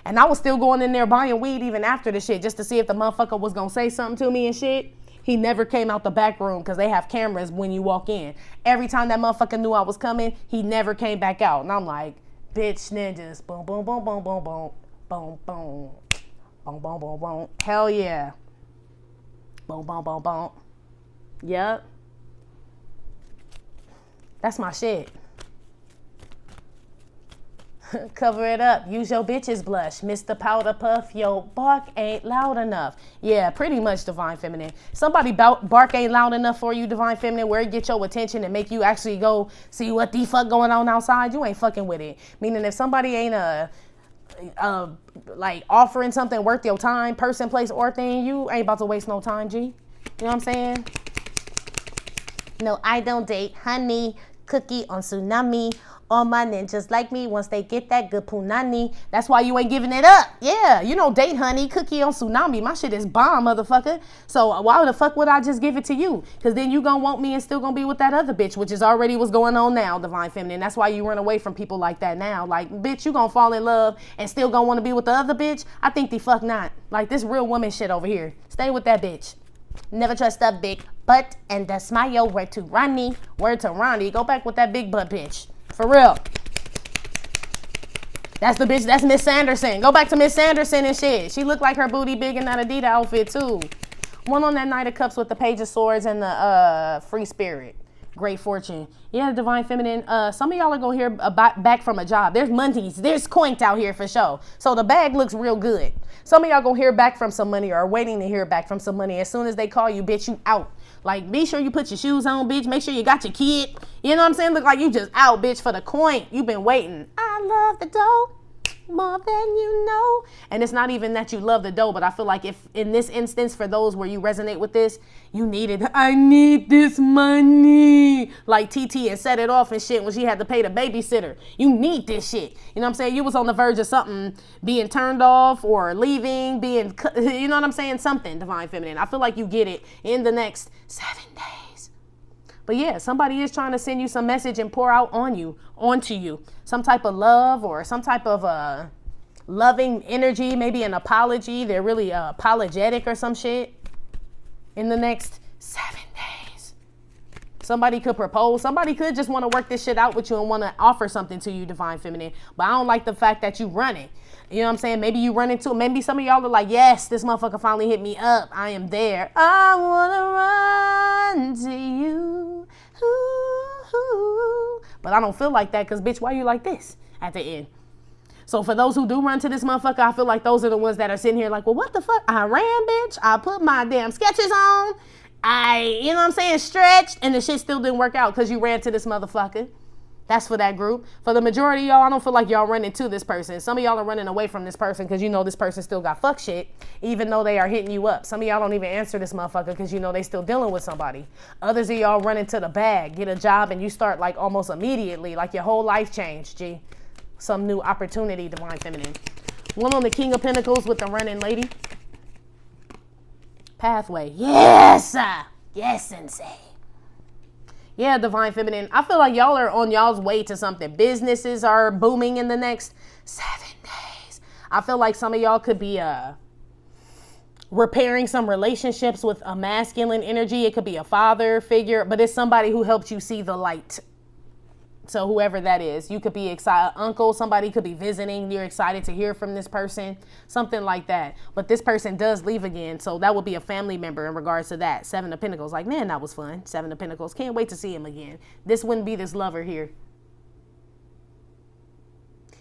And I was still going in there buying weed even after the shit just to see if the motherfucker was gonna say something to me and shit. He never came out the back room because they have cameras when you walk in. Every time that motherfucker knew I was coming, he never came back out. And I'm like, bitch ninjas. Boom, boom, boom, boom, boom, boom. Boom, boom. Boom, boom, boom, boom. Hell yeah. Boom, boom, boom, boom. Yep. That's my shit. Cover it up. Use your bitch's blush. Mr. Powder Puff, your bark ain't loud enough. Yeah, pretty much, divine feminine. Somebody bark ain't loud enough for you, divine feminine, where it get your attention and make you actually go see what the fuck going on outside. You ain't fucking with it. Meaning if somebody ain't like offering something worth your time, person, place, or thing, you ain't about to waste no time, G. You know what I'm saying? No, I don't date honey, cookie on tsunami. All my ninjas like me once they get that good punani. That's why you ain't giving it up. Yeah, you know, date honey, cookie on tsunami. My shit is bomb, motherfucker. So why the fuck would I just give it to you? Because then you gonna want me and still gonna be with that other bitch, which is already what's going on now, divine feminine. That's why you run away from people like that now. Like, bitch, you gonna fall in love and still gonna want to be with the other bitch? I think the fuck not. Like, this real woman shit over here. Stay with that bitch. Never trust a big butt and the smile. Word to Ronnie. Word to Ronnie. Go back with that big butt bitch. For real. That's the bitch. That's Miss Sanderson. Go back to Miss Sanderson and shit. She looked like her booty big in that Adidas outfit too. One on that Knight of Cups with the Page of Swords and the Free Spirit. Great fortune. Yeah, divine feminine. Some of y'all are gonna hear back from a job. There's monies. There's coins out here for sure. So the bag looks real good. Some of y'all gonna hear back from some money or are waiting to hear back from some money. As soon as they call you, bitch, you out. Like, be sure you put your shoes on, bitch. Make sure you got your kid. You know what I'm saying? Look like you just out, bitch, for the coin. You've been waiting. I love the dough more than you know. And it's not even that you love the dough, but I feel like if in this instance, for those where you resonate with this, you needed, I need this money. Like TT and set it off and shit when she had to pay the babysitter. You need this shit. You know what I'm saying? You was on the verge of something being turned off or leaving, being, you know what I'm saying? Something, divine feminine. I feel like you get it in the next 7 days. But yeah, somebody is trying to send you some message and pour out onto you. Some type of love or some type of loving energy, maybe an apology. They're really apologetic or some shit in the next 7 days. Somebody could propose. Somebody could just want to work this shit out with you and want to offer something to you, divine feminine. But I don't like the fact that you run it. You know what I'm saying? Maybe you run into it. Maybe some of y'all are like, yes, this motherfucker finally hit me up. I am there. I want to run to you. Ooh. But I don't feel like that because, bitch, why you like this at the end? So for those who do run to this motherfucker, I feel like those are the ones that are sitting here like, well, what the fuck? I ran, bitch. I put my damn sketches on. You know what I'm saying, stretched, and the shit still didn't work out because you ran to this motherfucker. That's for that group. For the majority of y'all, I don't feel like y'all running to this person. Some of y'all are running away from this person because you know this person still got fuck shit, even though they are hitting you up. Some of y'all don't even answer this motherfucker because you know they still dealing with somebody. Others of y'all running to the bag, get a job, and you start like almost immediately, like your whole life changed, G. Some new opportunity, divine feminine. One on the King of Pentacles with the running lady. Pathway. Yes! Yes, sensei. Yeah, divine feminine. I feel like y'all are on y'all's way to something. Businesses are booming in the next 7 days. I feel like some of y'all could be repairing some relationships with a masculine energy. It could be a father figure, but it's somebody who helped you see the light. So whoever that is, you could be excited. Uncle, somebody could be visiting. You're excited to hear from this person, something like that. But this person does leave again. So that would be a family member in regards to that. 7 of Pentacles. Like, man, that was fun. 7 of Pentacles. Can't wait to see him again. This wouldn't be this lover here.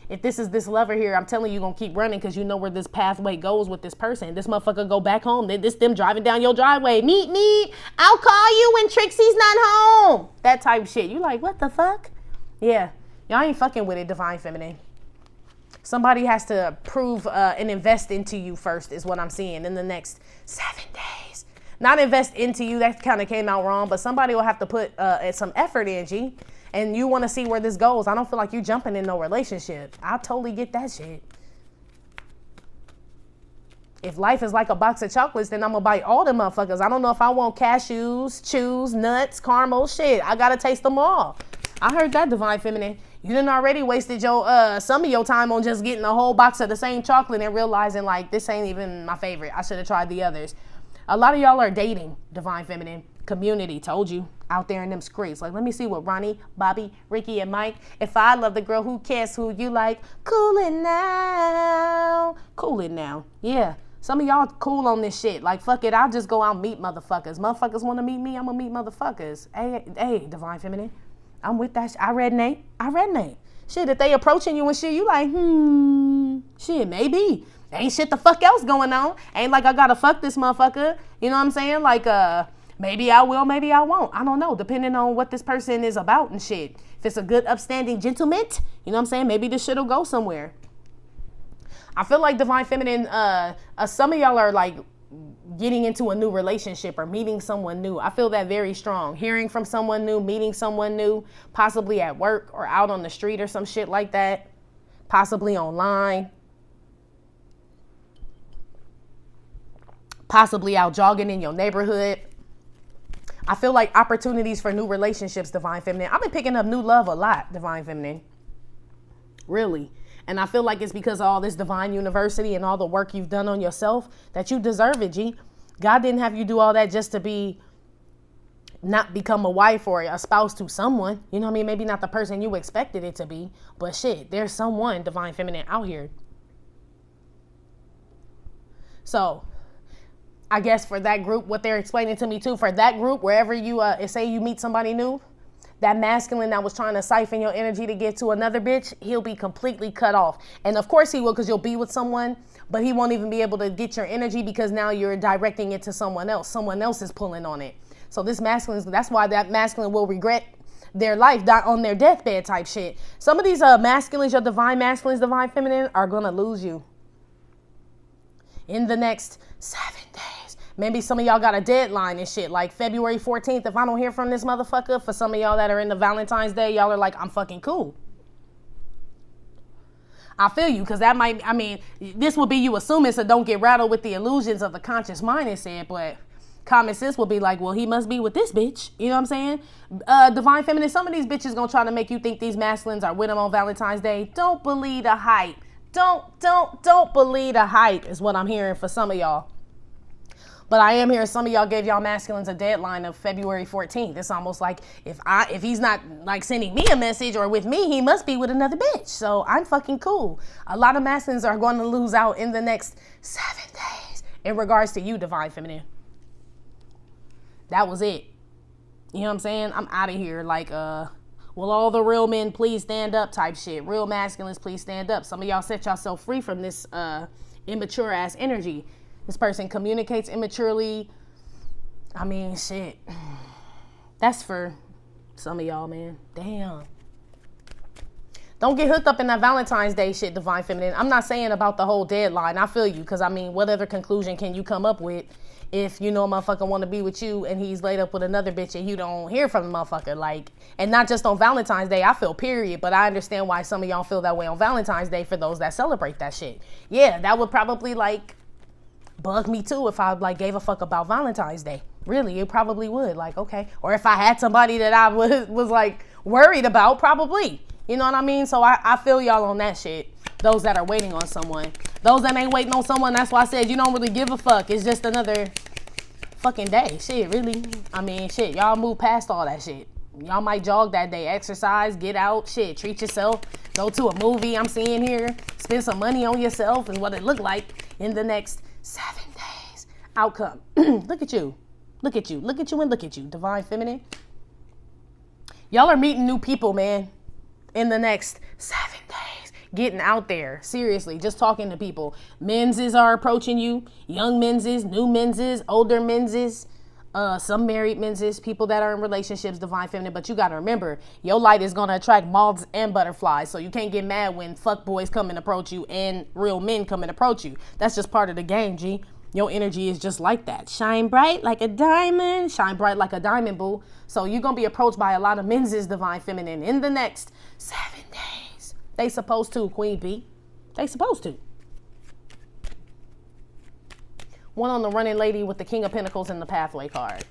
If this is this lover here, I'm telling you, you're going to keep running because you know where this pathway goes with this person. This motherfucker go back home. This them driving down your driveway. Meet. I'll call you when Trixie's not home. That type of shit. You like, what the fuck? Yeah, y'all ain't fucking with it, Divine Feminine. Somebody has to prove and invest into you first is what I'm seeing in the next 7 days. Not invest into you. That kind of came out wrong, but somebody will have to put some effort in, G. And you want to see where this goes. I don't feel like you jumping in no relationship. I totally get that shit. If life is like a box of chocolates, then I'm going to buy all the motherfuckers. I don't know if I want cashews, chews, nuts, caramel, shit. I got to taste them all. I heard that, Divine Feminine. You done already wasted your some of your time on just getting a whole box of the same chocolate and realizing, like, this ain't even my favorite. I should have tried the others. A lot of y'all are dating, Divine Feminine. Community, told you, out there in them streets. Like, let me see what Ronnie, Bobby, Ricky, and Mike. If I love the girl, who cares who you like? Cool it now. Cool it now. Yeah. Some of y'all cool on this shit. Like, fuck it. I'll just go out and meet motherfuckers. Motherfuckers want to meet me. I'm going to meet motherfuckers. Hey, Divine Feminine. I'm with that. I resonate. Shit, if they approaching you and shit, you like, shit, maybe. Ain't shit the fuck else going on. Ain't like I gotta fuck this motherfucker. You know what I'm saying? Like, maybe I will, maybe I won't. I don't know, depending on what this person is about and shit. If it's a good, upstanding gentleman, you know what I'm saying? Maybe this shit'll go somewhere. I feel like Divine Feminine, some of y'all are like getting into a new relationship or meeting someone new. I feel that very strong. Hearing from someone new, meeting someone new, possibly at work or out on the street or some shit like that. Possibly online. Possibly out jogging in your neighborhood. I feel like opportunities for new relationships, Divine Feminine. I've been picking up new love a lot, Divine Feminine. Really. And I feel like it's because of all this Divine University and all the work you've done on yourself that you deserve it, G. God didn't have you do all that just to not become a wife or a spouse to someone. You know what I mean? Maybe not the person you expected it to be. But shit, there's someone, Divine Feminine, out here. So I guess for that group, what they're explaining to me too, for that group, wherever you, say you meet somebody new, that masculine that was trying to siphon your energy to get to another bitch, he'll be completely cut off. And of course he will, because you'll be with someone, but he won't even be able to get your energy because now you're directing it to someone else. Someone else is pulling on it. So this masculine, that's why that masculine will regret their life, die on their deathbed type shit. Some of these masculines, your divine masculines, divine feminine, are going to lose you in the next 7 days. Maybe some of y'all got a deadline and shit, like February 14th. If I don't hear from this motherfucker, for some of y'all that are in the Valentine's Day, y'all are like, I'm fucking cool. I feel you, because that might, I mean, this will be you assuming, so don't get rattled with the illusions of the conscious mind and said, but common sense will be like, well, he must be with this bitch. You know what I'm saying? Divine Feminine, some of these bitches gonna try to make you think these masculines are with them on Valentine's Day. Don't believe the hype. Don't believe the hype is what I'm hearing for some of y'all. But I am hearing some of y'all gave y'all masculines a deadline of February 14th. It's almost like if he's not like sending me a message or with me, he must be with another bitch. So I'm fucking cool. A lot of masculines are going to lose out in the next 7 days in regards to you, Divine Feminine. That was it. You know what I'm saying? I'm out of here. Like, will all the real men please stand up type shit. Real masculines, please stand up. Some of y'all set yourself free from this immature ass energy. This person communicates immaturely. I mean, shit. That's for some of y'all, man. Damn. Don't get hooked up in that Valentine's Day shit, Divine Feminine. I'm not saying about the whole deadline. I feel you, because, I mean, what other conclusion can you come up with if you know a motherfucker want to be with you and he's laid up with another bitch and you don't hear from the motherfucker? Like, and not just on Valentine's Day, I feel period, but I understand why some of y'all feel that way on Valentine's Day for those that celebrate that shit. Yeah, that would probably, like, bug me too if I like gave a fuck about Valentine's Day. Really, it probably would. Like, okay. Or if I had somebody that I was like worried about, probably. You know what I mean? So I feel y'all on that shit. Those that are waiting on someone. Those that ain't waiting on someone, that's why I said you don't really give a fuck. It's just another fucking day. Shit, really. I mean, shit, y'all move past all that shit. Y'all might jog that day, exercise, get out, shit, treat yourself, go to a movie I'm seeing here, spend some money on yourself and what it look like in the next 7 days. Outcome. Look at you. Look at you. Look at you and look at you, Divine Feminine. Y'all are meeting new people, man, in the next 7 days. Getting out there. Seriously, just talking to people. Menses are approaching you. Young menses, new menses, older menses. Some married menses, people that are in relationships, Divine Feminine. But you got to remember, your light is going to attract moths and butterflies. So you can't get mad when fuck boys come and approach you and real men come and approach you. That's just part of the game, G. Your energy is just like that. Shine bright like a diamond. Shine bright like a diamond, boo. So you're going to be approached by a lot of menses, Divine Feminine, in the next 7 days. They supposed to, Queen B. They supposed to. One on the running lady with the King of Pentacles and the Pathway card.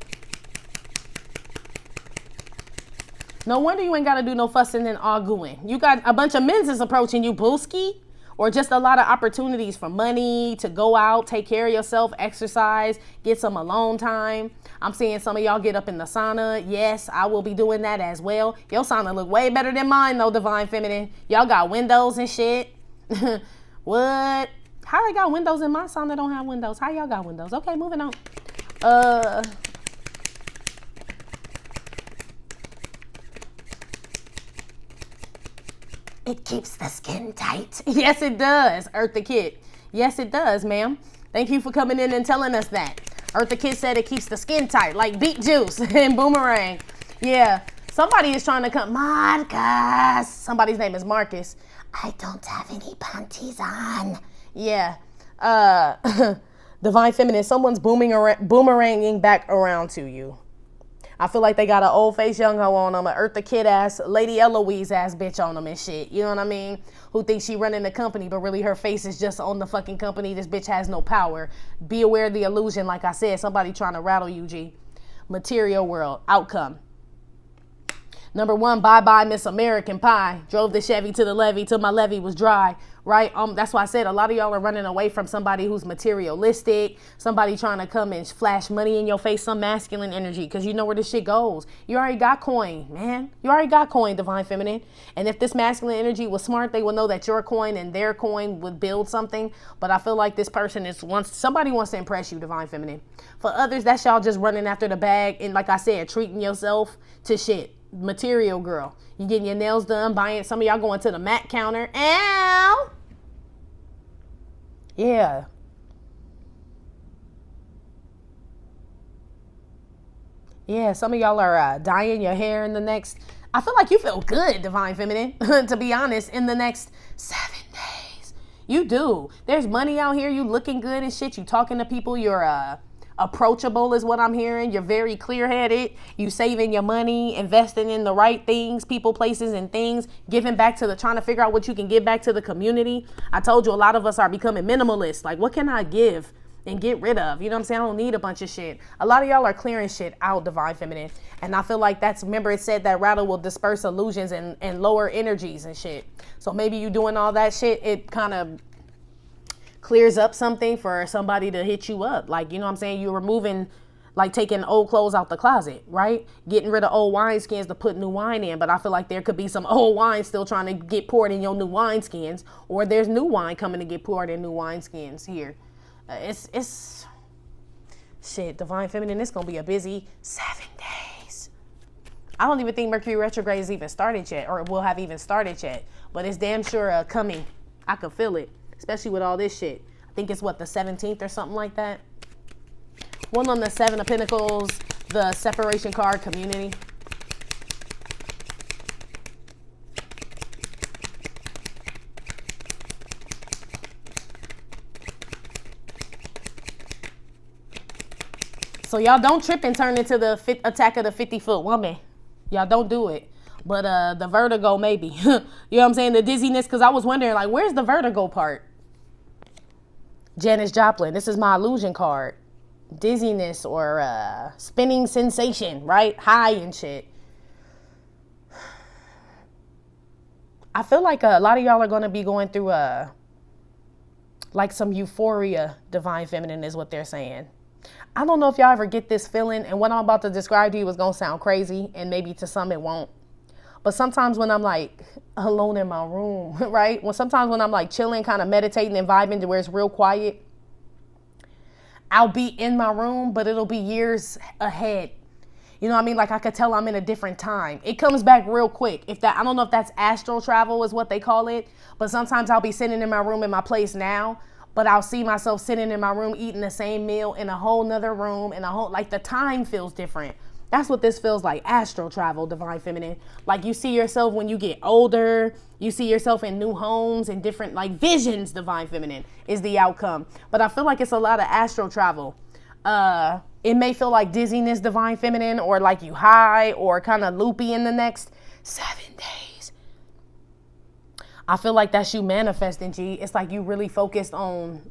No wonder you ain't got to do no fussing and R-Goo-N. You got a bunch of menses approaching you, booski. Or just a lot of opportunities for money, to go out, take care of yourself, exercise, get some alone time. I'm seeing some of y'all get up in the sauna. Yes, I will be doing that as well. Your sauna look way better than mine though, Divine Feminine. Y'all got windows and shit. What? How I got windows in my sauna don't have windows? How y'all got windows? Okay, moving on. It keeps the skin tight. Yes, it does, Eartha Kitt. Yes, it does, ma'am. Thank you for coming in and telling us that. Eartha Kitt said it keeps the skin tight, like beet juice and boomerang. Yeah, somebody is trying to come. Marcus. Somebody's name is Marcus. I don't have any panties on. Yeah. Divine Feminine, someone's boomeranging back around to you. I feel like they got an old face young hoe on them, an Eartha Kitt ass, Lady Eloise ass bitch on them and shit. You know what I mean? Who thinks she running the company, but really her face is just on the fucking company. This bitch has no power. Be aware of the illusion. Like I said, somebody trying to rattle you, G. Material world. Outcome. Number 1, bye-bye Miss American Pie. Drove the Chevy to the levee till my levee was dry, right? That's why I said a lot of y'all are running away from somebody who's materialistic, somebody trying to come and flash money in your face, some masculine energy, because you know where this shit goes. You already got coin, man. You already got coin, Divine Feminine. And if this masculine energy was smart, they would know that your coin and their coin would build something. But I feel like this person somebody wants to impress you, Divine Feminine. For others, that's y'all just running after the bag and, like I said, treating yourself to shit. Material girl. You getting your nails done, buying. Some of y'all going to the MAC counter. Ow! Yeah. Yeah, some of y'all are dyeing your hair in the next. I feel like you feel good, Divine Feminine, to be honest, in the next 7 days. You do. There's money out here. You looking good and shit. You talking to people. You're approachable is what I'm hearing. You're very clear-headed. You saving your money, investing in the right things, people, places, and things, giving back to trying to figure out what you can give back to the community. I told you a lot of us are becoming minimalist. Like, what can I give and get rid of? You know what I'm saying? I don't need a bunch of shit. A lot of y'all are clearing shit out, Divine Feminine. And I feel like remember it said that rattle will disperse illusions and lower energies and shit. So maybe you doing all that shit, it kind of clears up something for somebody to hit you up. Like, you know what I'm saying? You're removing, like taking old clothes out the closet, right? Getting rid of old wineskins to put new wine in. But I feel like there could be some old wine still trying to get poured in your new wineskins. Or there's new wine coming to get poured in new wineskins here. It's shit, Divine Feminine, it's going to be a busy 7 days. I don't even think Mercury retrograde has even started yet, or will have even started yet. But it's damn sure coming. I could feel it. Especially with all this shit. I think it's the 17th or something like that. One on the 7 of Pentacles, the separation card, community. So y'all don't trip and turn into the attack of the 50-foot woman. Y'all don't do it. But the vertigo maybe. You know what I'm saying? The dizziness, because I was wondering, like, where's the vertigo part? Janis Joplin, this is my illusion card. Dizziness or spinning sensation, right? High and shit. I feel like a lot of y'all are going to be going through like some euphoria, Divine Feminine is what they're saying. I don't know if y'all ever get this feeling, and what I'm about to describe to you is going to sound crazy, and maybe to some it won't. But sometimes when I'm like alone in my room, right? Sometimes when I'm like chilling, kind of meditating and vibing to where it's real quiet, I'll be in my room, but it'll be years ahead. You know what I mean? Like I could tell I'm in a different time. It comes back real quick. I don't know if that's astral travel is what they call it, but sometimes I'll be sitting in my room in my place now, but I'll see myself sitting in my room eating the same meal in a whole nother room, like the time feels different. That's what this feels like, astral travel, divine feminine. Like you see yourself when you get older, you see yourself in new homes and different like visions, divine feminine is the outcome. But I feel like it's a lot of astral travel. It may feel like dizziness, divine feminine, or like you high or kind of loopy in the next 7 days. I feel like that's you manifesting, G. It's like you really focused on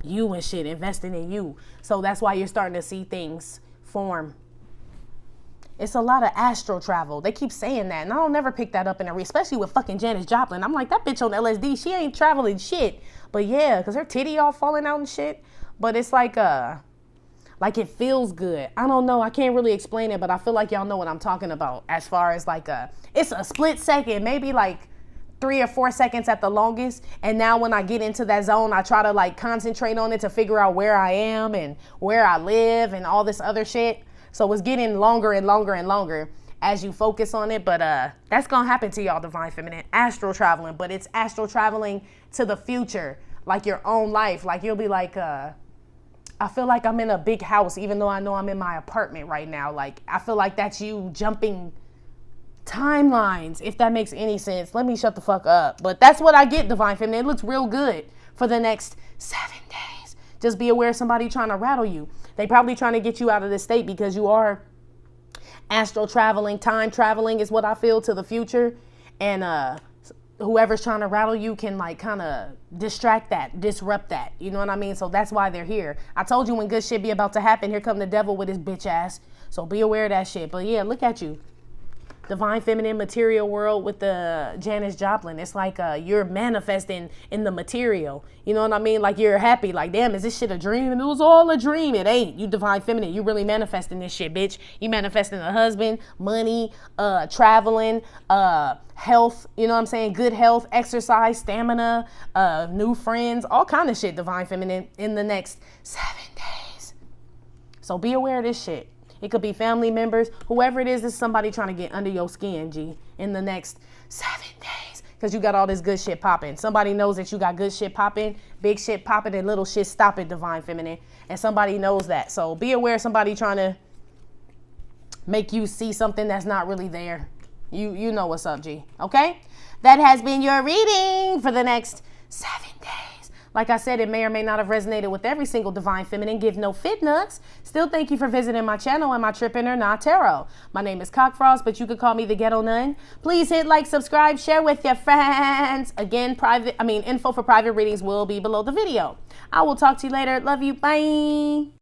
you and shit, investing in you. So that's why you're starting to see things form. It's a lot of astral travel. They keep saying that, and I don't never pick that up especially with fucking Janis Joplin. I'm like, that bitch on LSD, she ain't traveling shit. But yeah, because her titty all falling out and shit. But it's like it feels good. I don't know. I can't really explain it, but I feel like y'all know what I'm talking about as far as like it's a split second, maybe like 3 or 4 seconds at the longest. And now when I get into that zone, I try to like concentrate on it to figure out where I am and where I live and all this other shit. So it's getting longer and longer and longer as you focus on it. But that's going to happen to y'all, divine feminine. Astral traveling, but it's astral traveling to the future, like your own life. Like you'll be like, I feel like I'm in a big house, even though I know I'm in my apartment right now. Like, I feel like that's you jumping timelines, if that makes any sense. Let me shut the fuck up. But that's what I get, divine feminine. It looks real good for the next 7 days. Just be aware of somebody trying to rattle you. They probably trying to get you out of this state because you are astral traveling, time traveling is what I feel, to the future. And whoever's trying to rattle you can like kind of distract that, disrupt that. You know what I mean? So that's why they're here. I told you when good shit be about to happen, here come the devil with his bitch ass. So be aware of that shit. But yeah, look at you. Divine feminine material world with the Janis Joplin. It's like you're manifesting in the material. You know what I mean? Like you're happy. Like, damn, is this shit a dream? And it was all a dream. It ain't. You divine feminine. You really manifesting this shit, bitch. You manifesting a husband, money, traveling, health. You know what I'm saying? Good health, exercise, stamina, new friends, all kind of shit, divine feminine, in the next 7 days. So be aware of this shit. It could be family members. Whoever it is somebody trying to get under your skin, G, in the next 7 days. Because you got all this good shit popping. Somebody knows that you got good shit popping, big shit popping, and little shit stopping, divine feminine. And somebody knows that. So be aware of somebody trying to make you see something that's not really there. You know what's up, G. Okay? That has been your reading for the next 7 days. Like I said, it may or may not have resonated with every single divine feminine. Give no fit nuts. Still, thank you for visiting my channel and my Trippin' or Not Tarot. My name is Cockfrost, but you could call me the Ghetto Nun. Please hit like, subscribe, share with your friends. Again, info for private readings will be below the video. I will talk to you later. Love you. Bye.